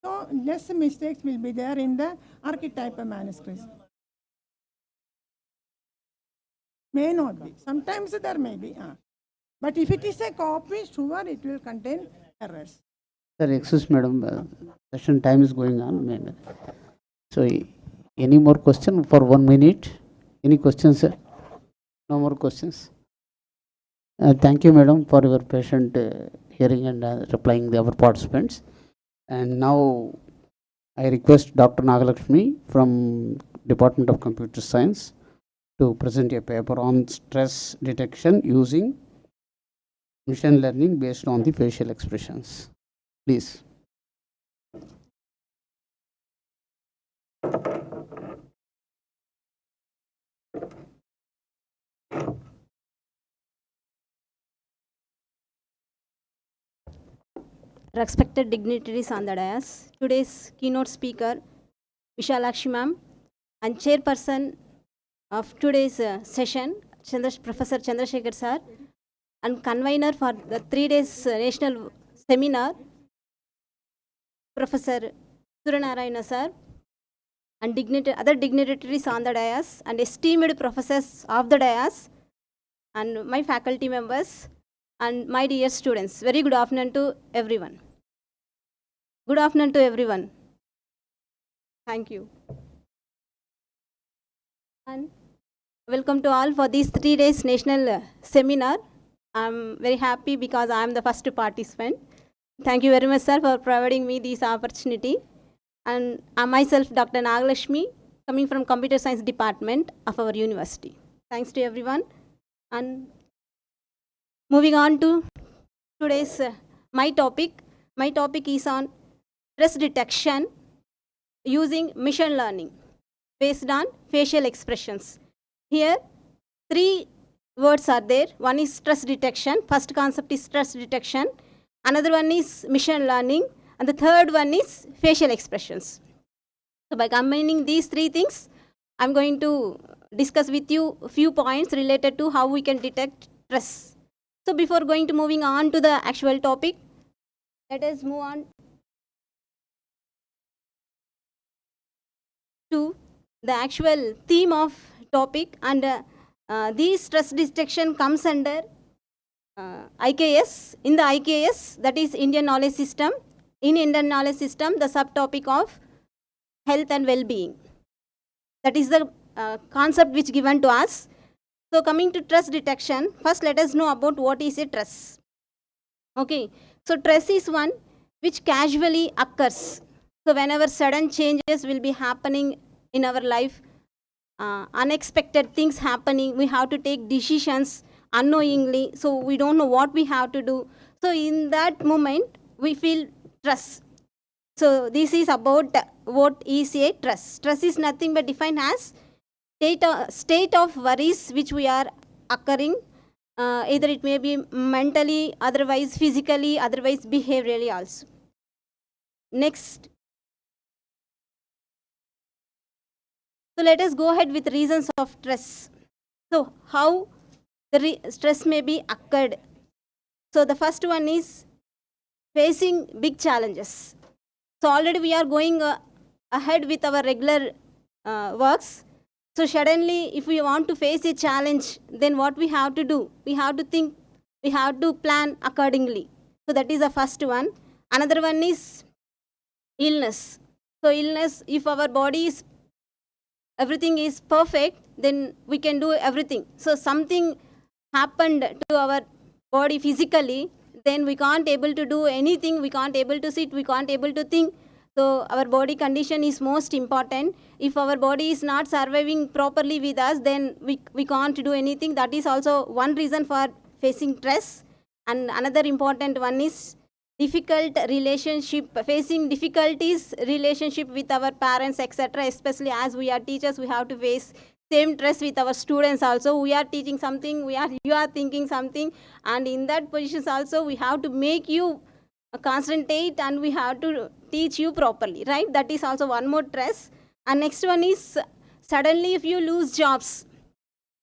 So less mistakes will be there in the archetype manuscripts. May not be. Sometimes there may be. But if it is a copy, sure it will contain errors. Sir, excuse madam, session time is going on. So, any more question for 1 minute? Any questions, sir? No more questions? Thank you, madam, for your patient hearing and replying our participants. And now, I request Dr. Nagalakshmi from Department of Computer Science to present a paper on stress detection using machine learning based on the facial expressions. Please. Respected dignitaries on the dais, today's keynote speaker, P.Visalakshy ma'am, and chairperson of today's session, Professor Chandrashekhar sir, and convener for the 3 days national seminar, Professor Suryanarayana sir, and other dignitaries on the dais, and esteemed professors of the dais, and my faculty members, and my dear students. Very good afternoon to everyone. Good afternoon to everyone. Thank you. And welcome to all for this 3 days national seminar. I'm very happy because I'm the first participant. Thank you very much, sir, for providing me this opportunity. And I myself, Dr. Nagalakshmi, coming from Computer Science Department of our university. Thanks to everyone. And moving on to today's my topic. My topic is on stress detection using machine learning based on facial expressions. Here, 3 words are there. One is stress detection. First concept is stress detection. Another one is machine learning. And the third one is facial expressions. So by combining these 3 things, I'm going to discuss with you a few points related to how we can detect stress. So before moving on to the actual topic, let us move on to the actual theme of topic. And this stress detection comes under IKS. In the IKS, that is Indian Knowledge System. In Indian Knowledge System, the subtopic of health and well-being. That is the concept which given to us. So coming to stress detection, first let us know about what is a stress. Okay, so stress is one which casually occurs. So whenever sudden changes will be happening in our life, unexpected things happening, we have to take decisions unknowingly, so we don't know what we have to do. So in that moment, we feel stress. So this is about what is a stress. Stress is nothing but defined as state of worries which we are occurring. Either it may be mentally, otherwise physically, otherwise behaviorally also. Next. So let us go ahead with reasons of stress. So how the stress may be occurred. So the first one is facing big challenges. So already we are going ahead with our regular works. So suddenly if we want to face a challenge, then what we have to do? We have to think, we have to plan accordingly. So that is the first one. Another one is illness. So illness, if our body is, everything is perfect, then we can do everything. So something happened to our body physically, then we can't able to do anything, we can't able to sit, we can't able to think. So our body condition is most important. If our body is not surviving properly with us, then we can't do anything. That is also one reason for facing stress. And another important one is difficult relationship, facing difficulties relationship with our parents, etc. Especially as we are teachers, we have to face same stress with our students also. We are teaching something, you are thinking something, and in that positions also we have to make you concentrate, and we have to teach you properly, right? That is also one more stress. And next one is suddenly if you lose jobs,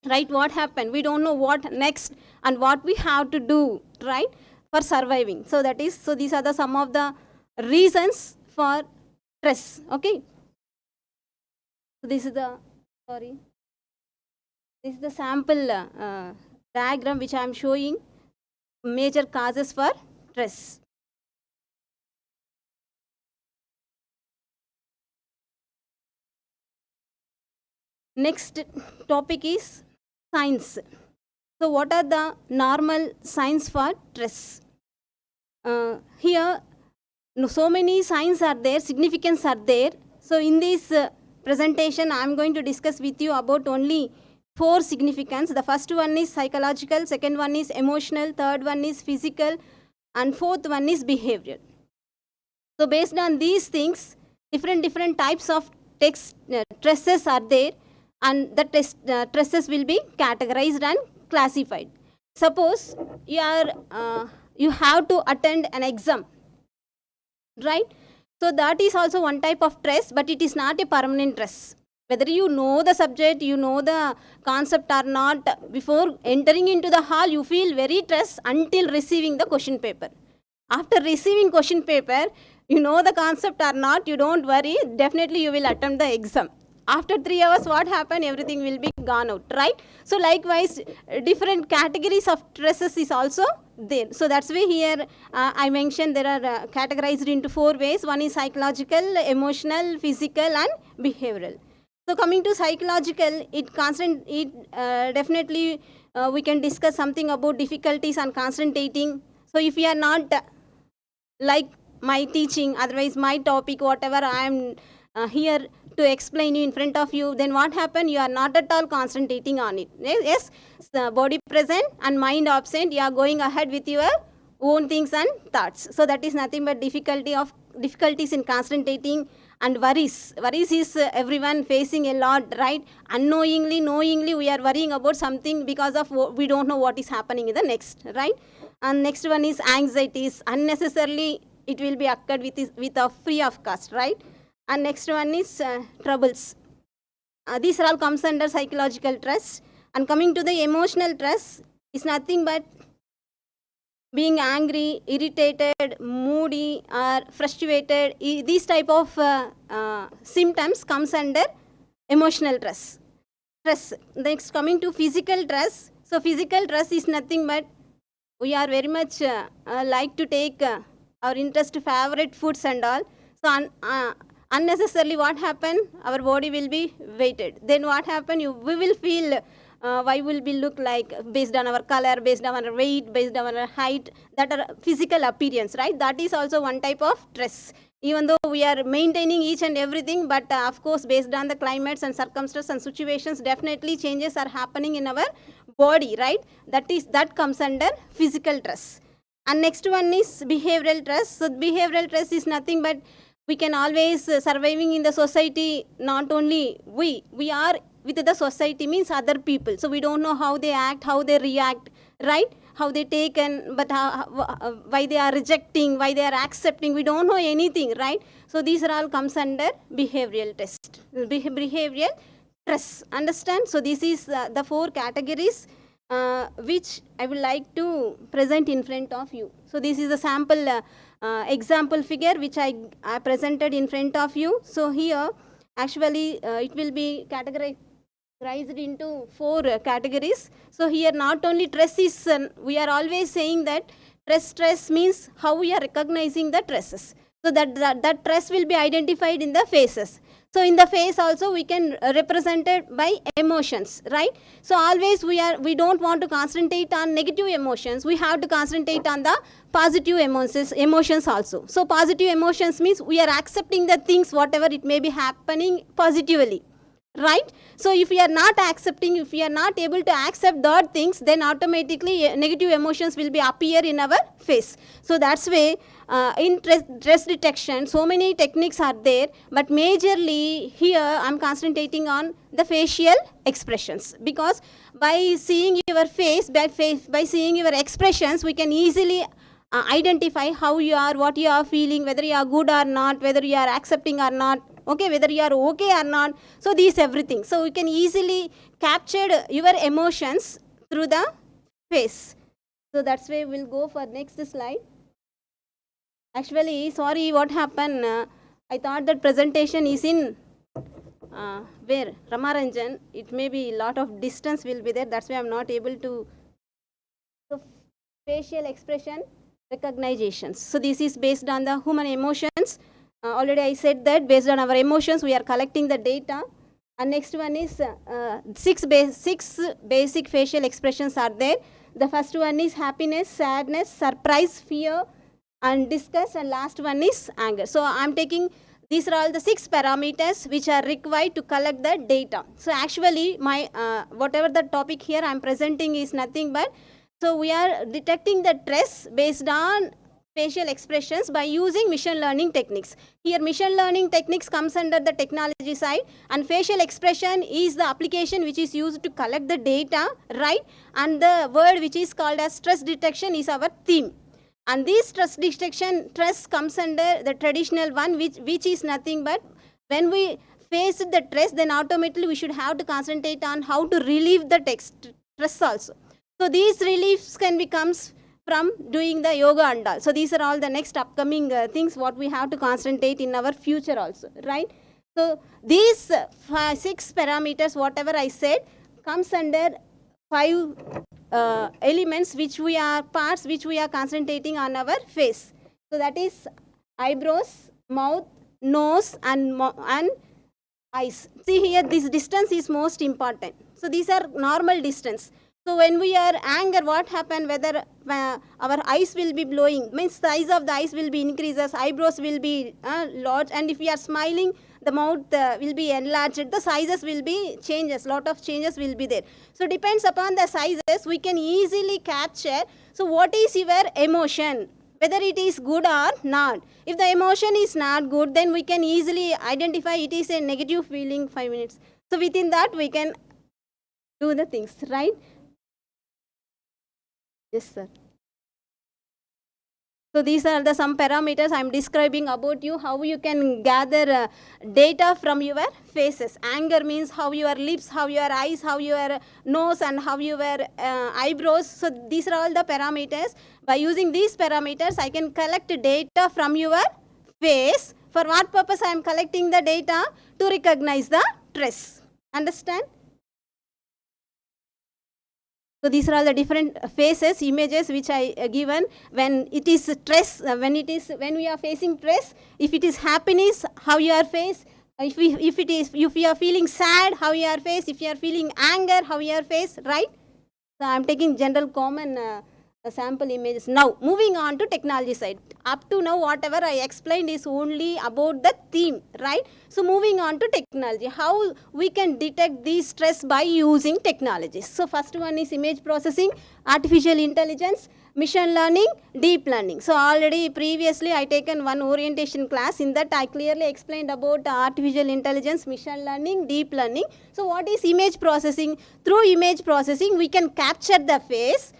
right? What happened? We don't know what next and what we have to do, right, for surviving. So that is, so these are the some of the reasons for stress. Okay. So this is the, sorry, this is the sample diagram which I am showing major causes for stress. Next topic is signs. So what are the normal signs for stress? Here so many signs are there, significance are there. So in this presentation I am going to discuss with you about only 4 significance. The first one is psychological, second one is emotional, third one is physical, and fourth one is behavioral. So based on these things, different types of stresses are there, and the stresses will be categorized and classified. Suppose you are you have to attend an exam, right? So that is also one type of stress, but it is not a permanent stress. Whether you know the subject, you know the concept or not, before entering into the hall, you feel very stressed until receiving the question paper. After receiving question paper, you know the concept or not, you don't worry, definitely you will attempt the exam. After 3 hours, what happened? Everything will be gone out, right? So likewise, different categories of stresses is also there. So that's why here I mentioned there are categorized into 4 ways. One is psychological, emotional, physical, and behavioral. So coming to psychological, definitely we can discuss something about difficulties and concentrating. So if you are not like my teaching, otherwise my topic, whatever I am here to explain you in front of you, then what happened? You are not at all concentrating on it. Yes, the body present and mind absent. You are going ahead with your own things and thoughts. So that is nothing but difficulties in concentrating. And worries is everyone facing a lot, right? Unknowingly, knowingly, we are worrying about something because of we don't know what is happening in the next, right? And next one is anxieties. Unnecessarily, it will be occurred with a free of cost, right? And next one is troubles. These are all comes under psychological stress. And coming to the emotional stress, is nothing but being angry, irritated, moody, or frustrated. These type of symptoms comes under emotional stress. Next, coming to physical stress. So physical stress is nothing but we are very much like to take our interest favorite foods and all. So unnecessarily what happen? Our body will be weighted. Then what happen? We will feel why will we look like based on our color, based on our weight, based on our height, that are physical appearance, right? That is also one type of stress. Even though we are maintaining each and everything, but of course based on the climates and circumstances and situations, definitely changes are happening in our body, right? That comes under physical stress. And next one is behavioral stress. So behavioral stress is nothing but we can always surviving in the society. Not only we are with the society, means other people. So we don't know how they act, how they react, right? How they take and but why they are rejecting, why they are accepting. We don't know anything, right? So these are all comes under behavioral test, behavioral stress. Understand? So this is the 4 categories which I would like to present in front of you. So this is the sample example figure which I presented in front of you. So here actually it will be categorized into 4 categories. So here not only stress is, we are always saying that stress means how we are recognizing the stresses. So that stress will be identified in the phases. So in the phase also we can represent it by emotions, right? So always we don't want to concentrate on negative emotions. We have to concentrate on the positive emotions also. So positive emotions means we are accepting the things whatever it may be happening positively, right? So if we are not accepting, if we are not able to accept those things, then automatically negative emotions will be appear in our face. So that's why in stress detection so many techniques are there, but majorly here I'm concentrating on the facial expressions, because by seeing your face, by seeing your expressions, we can easily identify how you are, what you are feeling, whether you are good or not, whether you are accepting or not, okay, whether you are okay or not. So these everything. So we can easily capture your emotions through the face. So that's why we'll go for next slide. Actually, sorry, what happened? I thought that presentation is in where Ramaranjan. It may be lot of distance will be there. That's why I'm not able to. So facial expression recognitions. So this is based on the human emotions. Already I said that based on our emotions we are collecting the data. And next one is six basic facial expressions are there. The first one is happiness, sadness, surprise, fear, and disgust, and last one is anger. So I'm taking, these are all the 6 parameters which are required to collect the data. So actually my whatever the topic here I'm presenting is nothing but, so we are detecting the stress based on facial expressions by using machine learning techniques. Here machine learning techniques comes under the technology side, and facial expression is the application which is used to collect the data, right? And the word which is called as stress detection is our theme. And this stress detection, stress comes under the traditional one, which is nothing but when we face the stress, then automatically we should have to concentrate on how to relieve the stress also. So these reliefs can be comes from doing the yoga and all. So these are all the next upcoming things what we have to concentrate in our future also, right? So these 6 parameters, whatever I said, comes under 5 elements which we are parts which we are concentrating on our face. So that is eyebrows, mouth, nose, and eyes. See here, this distance is most important. So these are normal distance. So when we are anger, what happen? Whether our eyes will be blowing, means size of the eyes will be increases, eyebrows will be large, and if we are smiling, the mouth will be enlarged, the sizes will be changes, lot of changes will be there. So depends upon the sizes, we can easily capture. So what is your emotion? Whether it is good or not. If the emotion is not good, then we can easily identify it is a negative feeling 5 minutes. So within that we can do the things, right? Yes, sir. So these are the some parameters I am describing about you, how you can gather data from your faces. Anger means how your lips, how your eyes, how your nose, and how your eyebrows. So these are all the parameters. By using these parameters, I can collect data from your face. For what purpose I am collecting the data? To recognize the stress. Understand? So these are all the different faces, images which I given. When it is stress, when we are facing stress, if it is happiness, how your face, if you are feeling sad, how your face, if you are feeling anger, how your face, right? So I am taking general common sample images. Now moving on to technology side. Up to now whatever I explained is only about the theme, right? So moving on to technology, how we can detect these stress by using technologies. So first one is image processing, artificial intelligence, machine learning, deep learning. So already previously I taken one orientation class, in that I clearly explained about artificial intelligence, machine learning, deep learning. So what is image processing? Through image processing we can capture the face.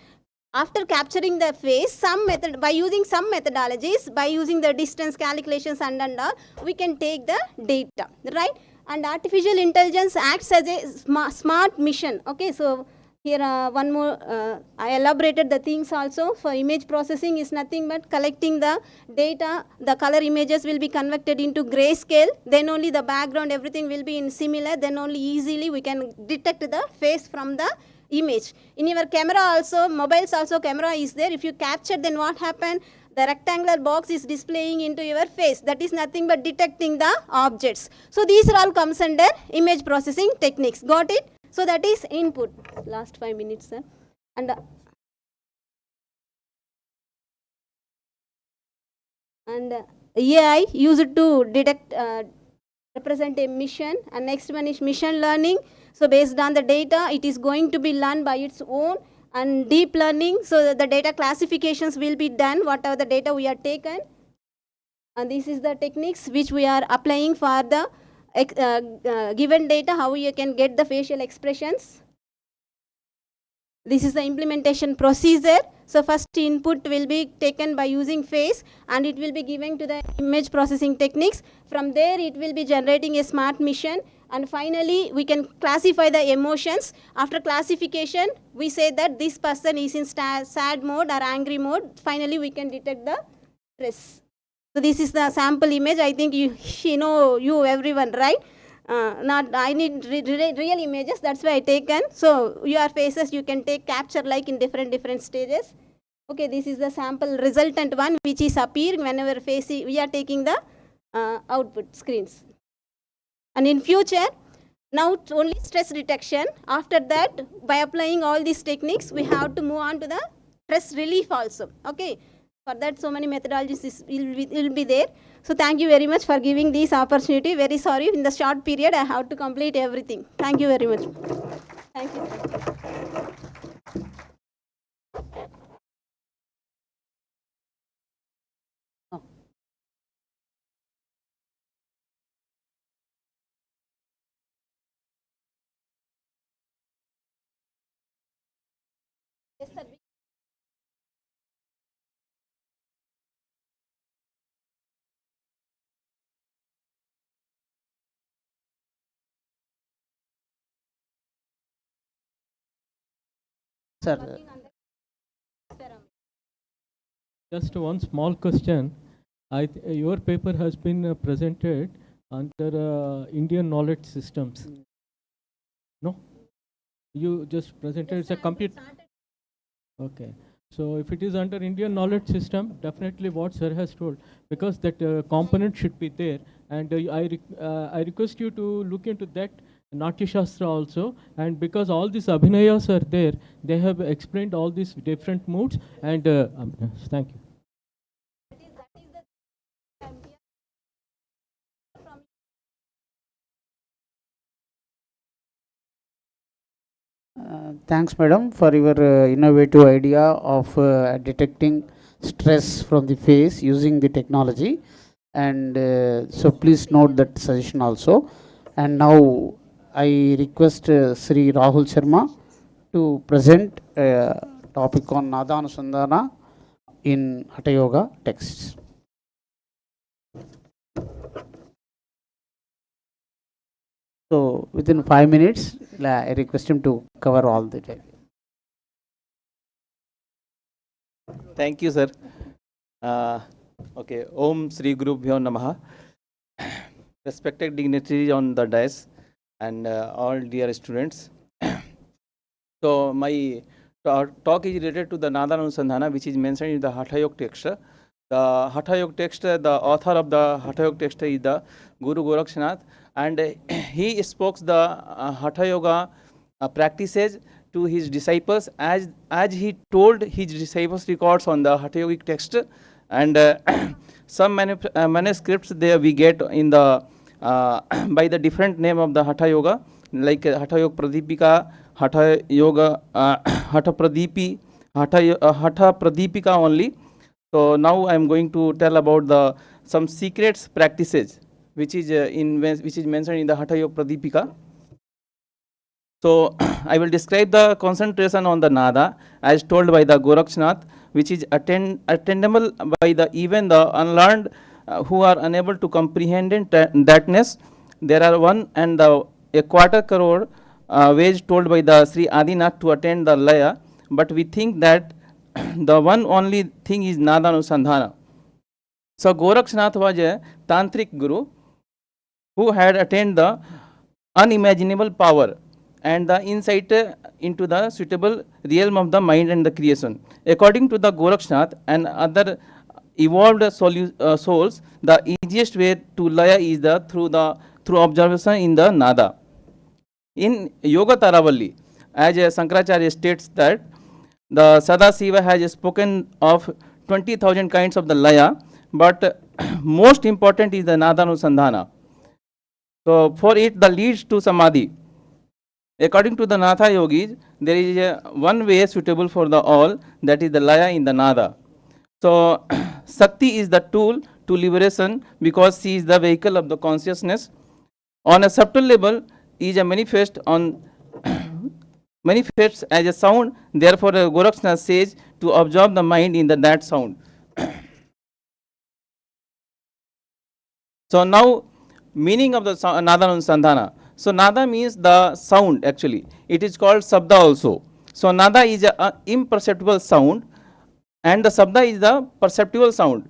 After capturing the face, some method, by using some methodologies, by using the distance calculations and all, we can take the data, right? And artificial intelligence acts as a smart mission. Okay, so here one more, I elaborated the things also. For image processing is nothing but collecting the data, the color images will be converted into grayscale, then only the background, everything will be in similar, then only easily we can detect the face from the image. In your camera also, mobiles also camera is there. If you capture, then what happened? The rectangular box is displaying into your face. That is nothing but detecting the objects. So these are all comes under image processing techniques. Got it? So that is input. Last 5 minutes, sir. And AI used to detect, represent a mission. And next one is machine learning. So based on the data, it is going to be learned by its own. And deep learning, so the data classifications will be done, whatever the data we are taken. And this is the techniques which we are applying for the given data, how you can get the facial expressions. This is the implementation procedure. So first input will be taken by using face, and it will be given to the image processing techniques. From there it will be generating a smart mission, and finally we can classify the emotions. After classification, we say that this person is in sad mode or angry mode. Finally we can detect the stress. So this is the sample image. I think you everyone, right? Not I need real images, that's why I taken. So your faces you can take capture like in different stages. Okay, this is the sample resultant one which is appearing whenever we are taking the output screens. And in future, now only stress detection. After that, by applying all these techniques, we have to move on to the stress relief also. Okay, for that so many methodologies will be there. So thank you very much for giving this opportunity. Very sorry, in the short period I have to complete everything. Thank you very much. Thank you. Yes, sir. Sir, Just one small question. Your paper has been presented under Indian knowledge systems. No? You just presented it's a computer. Okay. So if it is under Indian knowledge system, definitely what sir has told, because that component should be there. And I request you to look into that Natya Shastra also. And because all these abhinayas are there, they have explained all these different moods. And thank you. thanks, madam, for your innovative idea of detecting stress from the face using the technology. And so please note that suggestion also. And now I request Sri Rahul Sharma to present a topic on Nadanusandhana in Hatha Yoga texts. So within 5 minutes, I request him to cover all the time. Thank you, sir. Okay, Om Sri Guru Bhyo Namaha. Respected dignitaries on the dais and all dear students. So my talk is related to the Nadanusandhana, which is mentioned in the Hatha Yoga text. The Hatha Yoga text, the author of the Hatha Yoga text is the Guru Gorakshnath, and he spoke the Hatha Yoga practices to his disciples as he told his disciples records on the Hatha Yogic text. And some manuscripts there we get in the by the different name of the Hatha Yoga, like Hatha Yoga Pradipika, Hatha Yoga Hatha Pradipi, Hatha Pradipika only. So now I am going to tell about some secrets practices which is mentioned in the Hatha Yoga Pradipika. So I will describe the concentration on the nada as told by the Gorakshnath, which is attainable by even the unlearned who are unable to comprehend thatness. There are 1 and a quarter crore ways told by the Sri Adinath to attain the laya, but we think that the one only thing is Nadanusandhana. So Gorakshnath was a tantric guru who had attained the unimaginable power and the insight into the suitable realm of the mind and the creation. According to the Gorakshnath and other evolved souls, the easiest way to laya is through observation in the nada. In Yoga Taravalli, as Shankaracharya states that the Sadasiva has spoken of 20,000 kinds of the laya, but most important is the Nadanusandhana. So for it, the leads to samadhi. According to the Natha yogis, there is one way suitable for the all, that is the laya in the nada. So Sakti is the tool to liberation because she is the vehicle of the consciousness. On a subtle level, is a manifest on manifests as a sound. Therefore, Gorakshnath says to absorb the mind in that sound. So now, meaning of the Nada Anusandhana. So Nada means the sound actually. It is called Sabda also. So Nada is a imperceptible sound and the Sabda is the perceptible sound.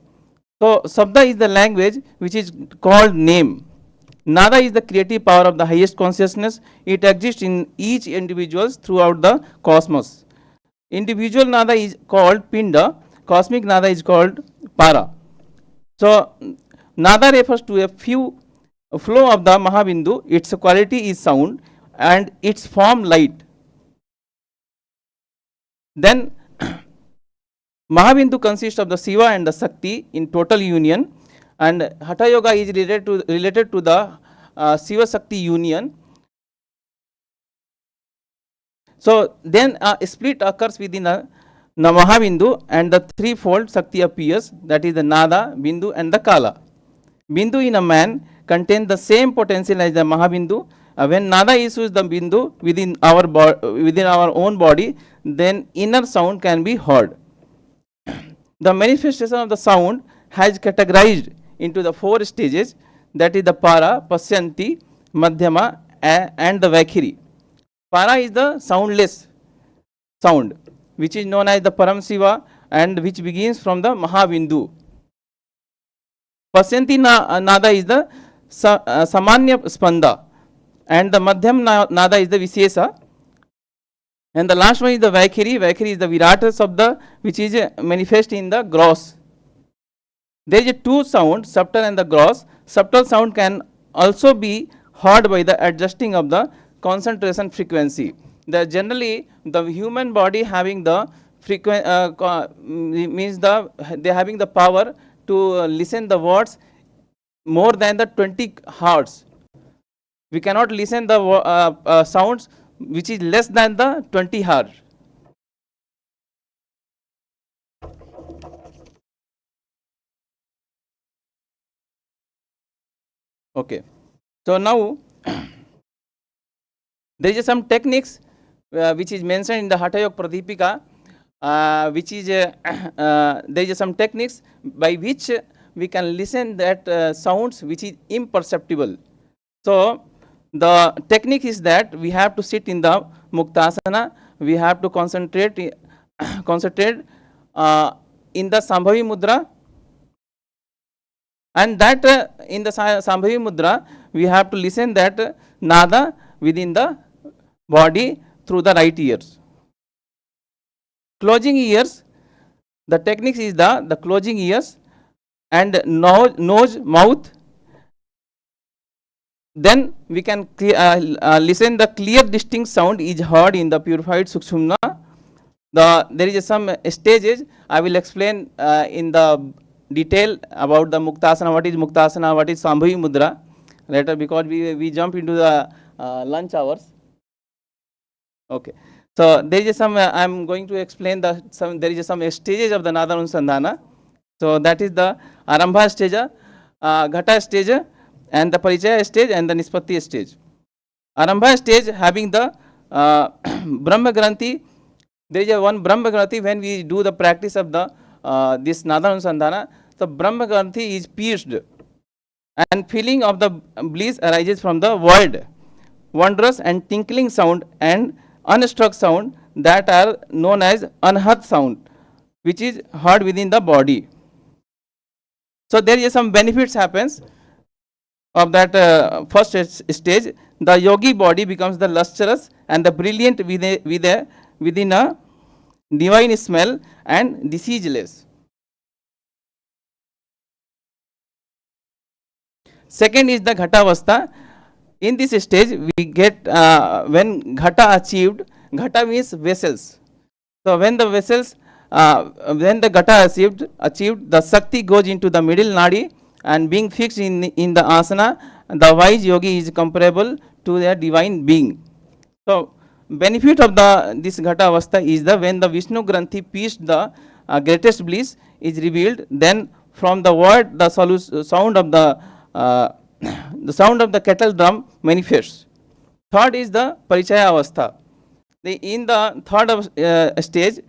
So Sabda is the language which is called name. Nada is the creative power of the highest consciousness. It exists in each individual throughout the cosmos. Individual Nada is called Pinda. Cosmic Nada is called Para. So Nada refers to a flow of the Mahabindu. Its quality is sound and its form light. Then Mahabindu consists of the Shiva and the Shakti in total union, and Hatha Yoga is related to the Shiva Shakti union. So then a split occurs within the Mahabindu and the threefold Shakti appears, that is the Nada, Bindu and the Kala. Bindu in a man contains the same potential as the Mahabindu. When Nada issues the Bindu within our own body, then inner sound can be heard. The manifestation of the sound has categorized into the 4 stages, that is the Para, Pasyanti, Madhyama and the Vaikhiri. Para is the soundless sound, which is known as the Param Shiva and which begins from the Mahabindu. Pasyanti Nada is the Samanya Spanda and the Madhyam Nada is the Vishesha. And the last one is the Vaikhiri. Vaikhiri is the Virata Sabda, which is manifest in the gross. There is 2 sounds, subtle and the gross. Subtle sound can also be heard by the adjusting of the concentration frequency. Generally, the human body having the they having the power to listen the words more than the 20 hertz. We cannot listen the sounds which is less than the 20 hertz. Okay. So now there is some techniques which is mentioned in the Hatha Yoga Pradipika, which is there is some techniques by which we can listen that sounds which is imperceptible. So the technique is that we have to sit in the Muktasana, we have to concentrate in the Sambhavi Mudra, and that in the Sambhavi Mudra we have to listen that Nada within the body through the right ears. Closing ears, the technique is the closing ears and nose, mouth. Then we can listen the clear distinct sound is heard in the purified Sukshumna. There is some stages I will explain in the detail about the Muktasana, what is Muktasana, what is Sambhavi Mudra later, because we jump into the lunch hours. Okay. So there is some I am going to explain there is some stages of the Nada Anusandhana. So that is the Arambha stage, Ghata stage, and the Parichaya stage and the Nispatti stage. Arambha stage having the Brahma Granthi. There is one Brahma Granthi when we do the practice of the this Nada Anusandhana. The Brahma Granthi is pierced and feeling of the bliss arises from the void, wondrous and tinkling sound and unstruck sound that are known as anhat sound, which is heard within the body. So there is some benefits happens of that first stage. The yogi body becomes the lustrous and the brilliant within a divine smell and diseaseless. Second is the Ghata Avastha. In this stage we get when Ghata achieved, Ghata means vessels. So when the vessels when the Ghata achieved, the Shakti goes into the middle nadi and being fixed in the asana, the wise yogi is comparable to the divine being. So benefit of this Ghata Avastha is when the Vishnu Granthi pierced the greatest bliss is revealed, then from the word the sound of the kettle drum manifests. Third is the Parichaya Avastha. In the third stage,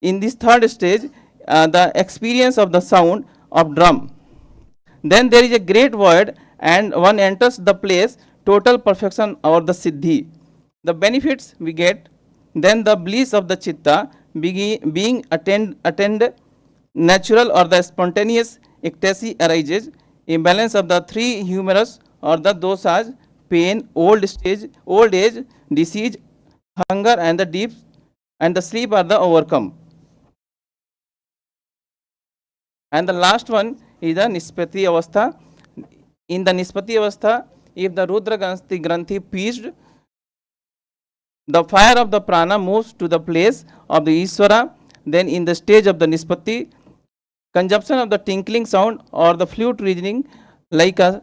in this third stage, the experience of the sound of drum. Then there is a great void, and one enters the place, total perfection or the siddhi. The benefits we get, then the bliss of the chitta being attend natural or the spontaneous ecstasy arises. Imbalance of the three humerus or the dosas, pain, old age, disease, hunger, and the deep and the sleep are the overcome. And the last one is the Nispati Avastha. In the Nispati Avastha, if the Rudra Granthi pierced, the fire of the prana moves to the place of the Iswara. Then in the stage of the Nispati, consumption of the tinkling sound or the flute reasoning like a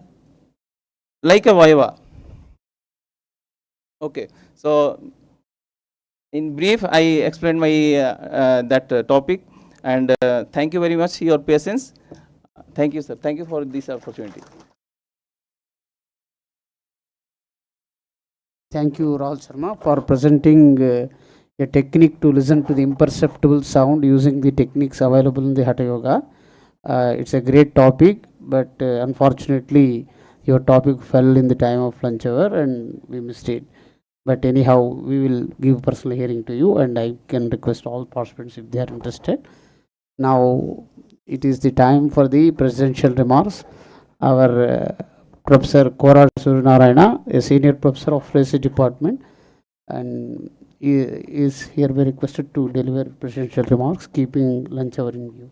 vaiva. Okay, so in brief, I explained my that topic, and thank you very much for your patience. Thank you, sir. Thank you for this opportunity. Thank you, Rahul Sharma, for presenting a technique to listen to the imperceptible sound using the techniques available in the Hatha Yoga. It's a great topic, but unfortunately, your topic fell in the time of lunch hour and we missed it. But anyhow, we will give personal hearing to you, and I can request all participants if they are interested. Now, it is the time for the presidential remarks. Our Professor Korada Suryanarayana, a senior professor of Physics Department, and he is hereby requested to deliver presidential remarks, keeping lunch hour in view.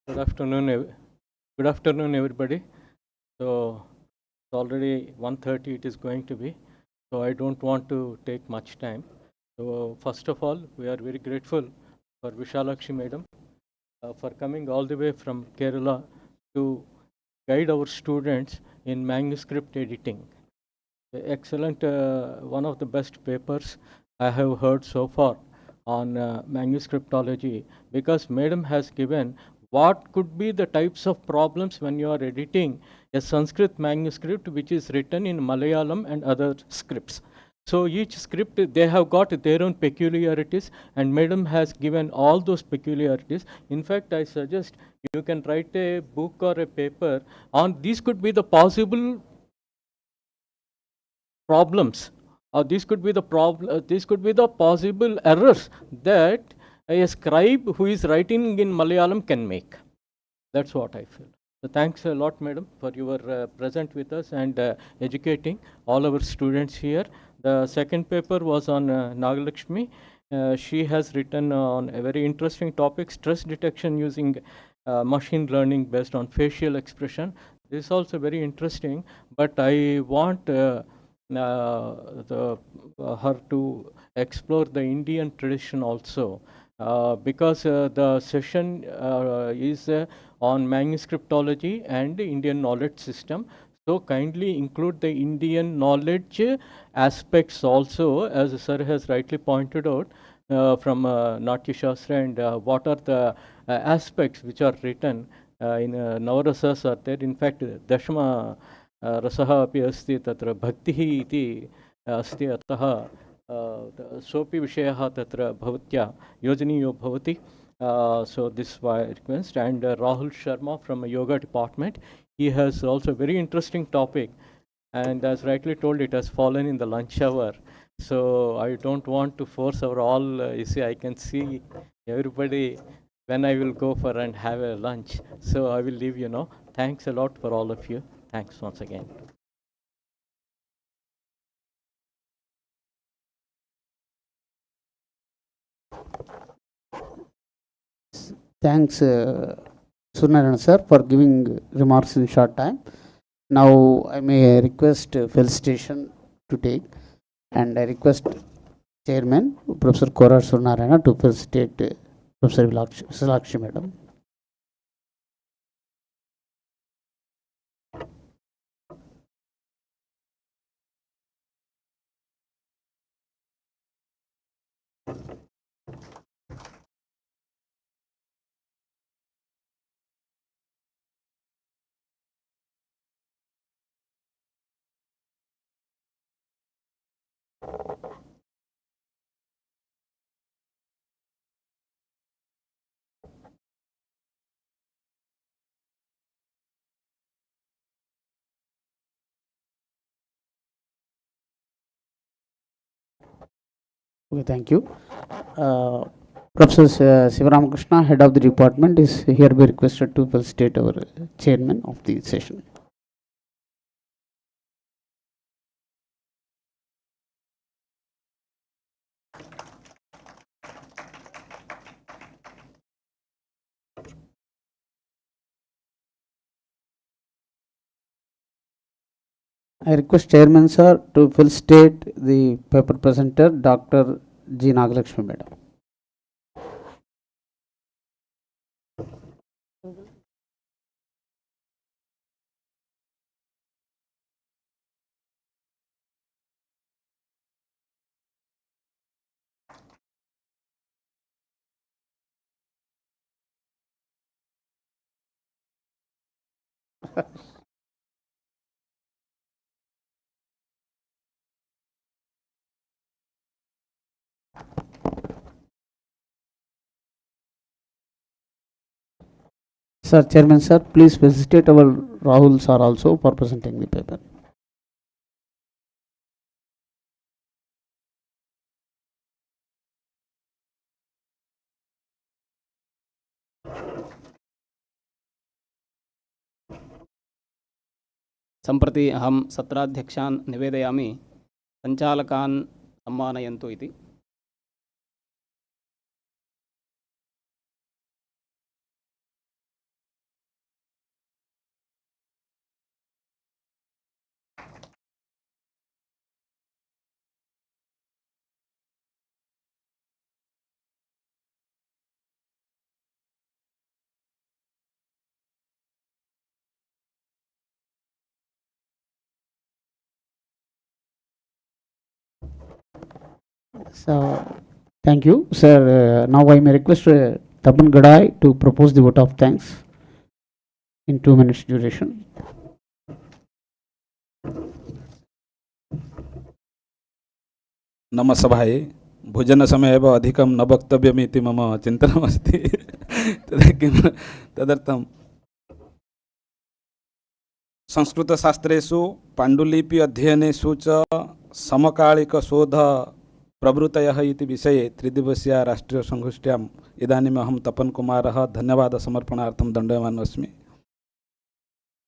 Good afternoon, everybody. So it's already 1:30. It is going to be. So I don't want to take much time. So first of all, we are very grateful for P.Visalakshy madam for coming all the way from Kerala to guide our students in manuscript editing. Excellent, one of the best papers I have heard so far on manuscriptology, because madam has given what could be the types of problems when you are editing a Sanskrit manuscript which is written in Malayalam and other scripts. So each script, they have got their own peculiarities, and madam has given all those peculiarities. In fact, I suggest you can write a book or a paper on these could be the possible problems, or these could be the possible errors that a scribe who is writing in Malayalam can make. That's what I feel. So thanks a lot, madam, for your present with us and educating all our students here. The second paper was on Nagalakshmi. She has written on a very interesting topic, stress detection using machine learning based on facial expression. This is also very interesting, but I want her to explore the Indian tradition also, because the session is on manuscriptology and Indian knowledge system. So kindly include the Indian knowledge aspects also, as sir has rightly pointed out, from Natya Shastra, and what are the aspects which are written in Navarasas are there. In fact, Dashama रसः अपि अस्ति तत्र भक्तिः इति अस्ति, अतः सोपि विषयः तत्र भवत्या योजनीयो भवति. So this request, and Rahul Sharma from a yoga department, he has also very interesting topic, and as rightly told, it has fallen in the lunch hour. So I don't want to force our all, you see, I can see everybody when I will go for and have a lunch. So I will leave, Thanks a lot for all of you. Thanks once again. Thanks, Suryanarayana sir, for giving remarks in short time. Now I may request felicitation to take, and I request Chairman Professor Korada Suryanarayana to felicitate Professor P.Visalakshy madam. Okay, thank you. Professor Sivaramakrishna, head of the department, is hereby requested to felicitate our chairman of the session. I request chairman sir to felicitate the paper presenter Dr. G. Nagalakshmi madam. Sir, chairman sir, please felicitate our Rahul sir also for presenting the paper. सम्प्रति अहं सत्राध्यक्षान् निवेदयामि सञ्चालकान् सम्मानयन्तु इति। So, thank you, sir. Now I may request Tapan Ghadei to propose the vote of thanks in 2 minutes duration. नम सभाये भोजन समय एव अधिकं न वक्तव्यमिति मम चिन्तनमस्ति तदर्थं संस्कृतशास्त्रेषु पाण्डुलिपि अध्ययनेषु च समकालिकशोध प्रवृत्तयः इति विषये त्रिदिवसीय राष्ट्रीयसङ्गोष्ठ्याम् इदानीम् अहं तपन कुमारः धन्यवादसमर्पणार्थं दण्डयमानः अस्मि।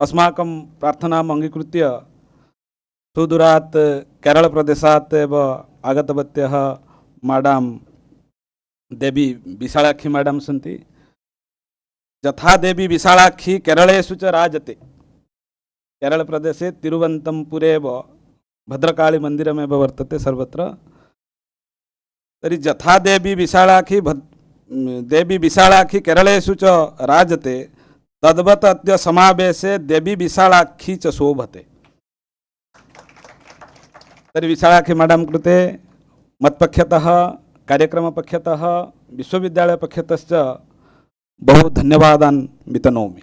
अस्माकं प्रार्थनाम् अङ्गीकृत्य सुदूरात् केरलप्रदेशात् एव आगतवत्यः माडाम् देवी विशालाक्षी माडाम् सन्ति। यथा देवी विशालाक्षी केरलेषु च राजते, केरलप्रदेशे तिरुवन्तपुरे एव भद्रकाली मन्दिरमेव वर्तते सर्वत्र। तर्हि यथा देवी विशालाक्षी केरलेषु च राजते, तद्वत् अद्य समावेशे देवी विशालाक्षी च शोभते। तर्हि विशालाक्षी मैडम कृते मत्पक्षतः कार्यक्रमपक्षतः विश्वविद्यालयपक्षतश्च बहु धन्यवादान् वितनोमि।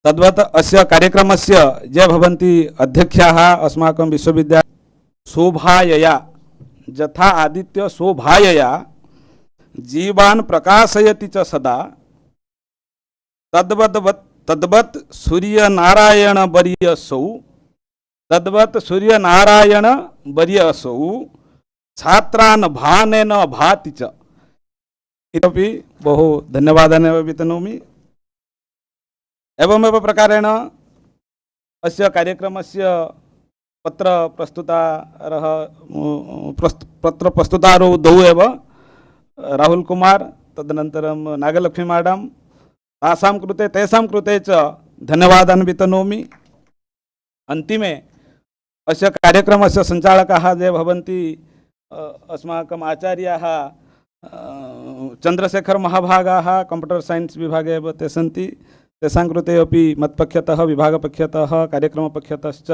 तद्वत् अस्य कार्यक्रमस्य ये भवन्ति अध्यक्षाः अस्माकं विश्वविद्यालय शोभायया यथा आदित्य शोभायया जीवान् प्रकाशयति च सदा तद्वत् सूर्यनारायण वर्यसौ छात्रान् भानेन भाति च इतोपि बहु धन्यवादान् वितनोमि। एवमेव प्रकारेण अस्य कार्यक्रमस्य पत्र प्रस्तुतारौ द्वौ एव राहुल कुमार तदनन्तरं नागलक्ष्मी मैडम तासां कृते तेषां कृते च धन्यवादान् वितनोमि। अन्तिमे अस्य कार्यक्रमस्य सञ्चालकाः ये भवन्ति अस्माकम् आचार्याः चन्द्रशेखर महाभागाः कंप्यूटर साइंस विभागे एव ते सन्ति। तेषां कृते अपि मत्पक्षतः विभागपक्षतः कार्यक्रमपक्षतश्च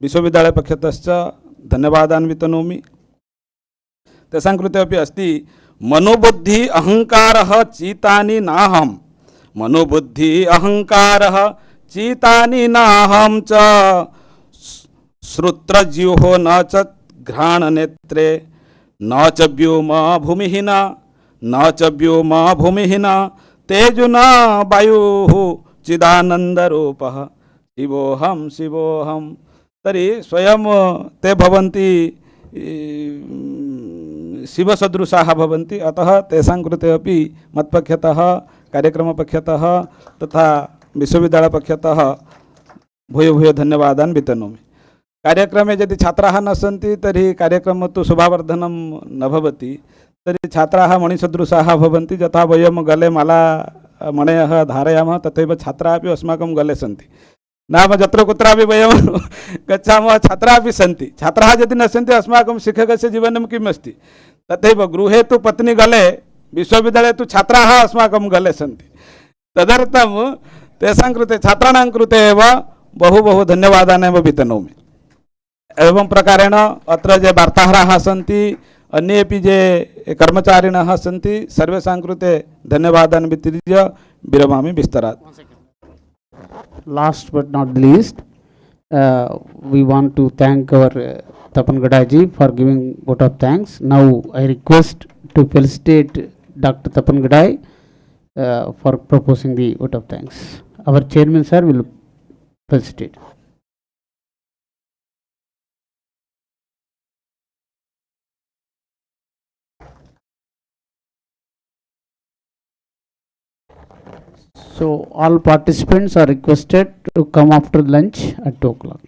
विश्वविद्यालयपक्षतश्च धन्यवादान् वितनोमि। तेषां कृते अपि अस्ति मनोबुद्धि अहंकारः चीतानि नाहं, मनोबुद्धि अहंकारः चीतानि नाहं च श्रोत्रजिह्वो न च घ्राणनेत्रे न च व्योमा भूमिः न तेजुना वायुः चिदानन्दरूपः शिवोऽहं। तर्हि स्वयं ते भवन्ति शिवसदृशाः भवन्ति, अतः तेषां कृते अपि मत्पक्षतः कार्यक्रमपक्षतः तथा विश्वविद्यालयपक्षतः भूयो भूयो धन्यवादान् वितनोमि। कार्यक्रमे यदि छात्राः न सन्ति तर्हि कार्यक्रमः तु शोभावर्धनं न भवति। तर्हि छात्राः मणिसदृशाः भवन्ति, यथा वयं गले माला मणयः धारयामः तथैव छात्राः अपि अस्माकं गले सन्ति। नाम यत्र कुत्रापि वयं गच्छामः छात्राः अपि सन्ति। छात्राः यदि न सन्ति अस्माकं शिक्षकस्य जीवनं किम् अस्ति? तथैव गृहे तु पत्नी गले, विश्वविद्यालये तु छात्राः अस्माकं गले सन्ति। तदर्थं तेषां कृते छात्राणां कृते एव बहु बहु धन्यवादान् एव वितनोमि। एवं प्रकारेण अत्र ये वार्ताहराः सन्ति, अन्येपि ये कर्मचारिणः सन्ति, सर्वेषां कृते धन्यवादान् वितीर्य विरमामि विस्तरात्। Last but not least, we want to thank our Tapan Ghadei ji for giving vote of thanks. Now I request to felicitate Dr. Tapan Ghadei for proposing the vote of thanks. Our chairman sir will felicitate. So all participants are requested to come after lunch at 2 o'clock.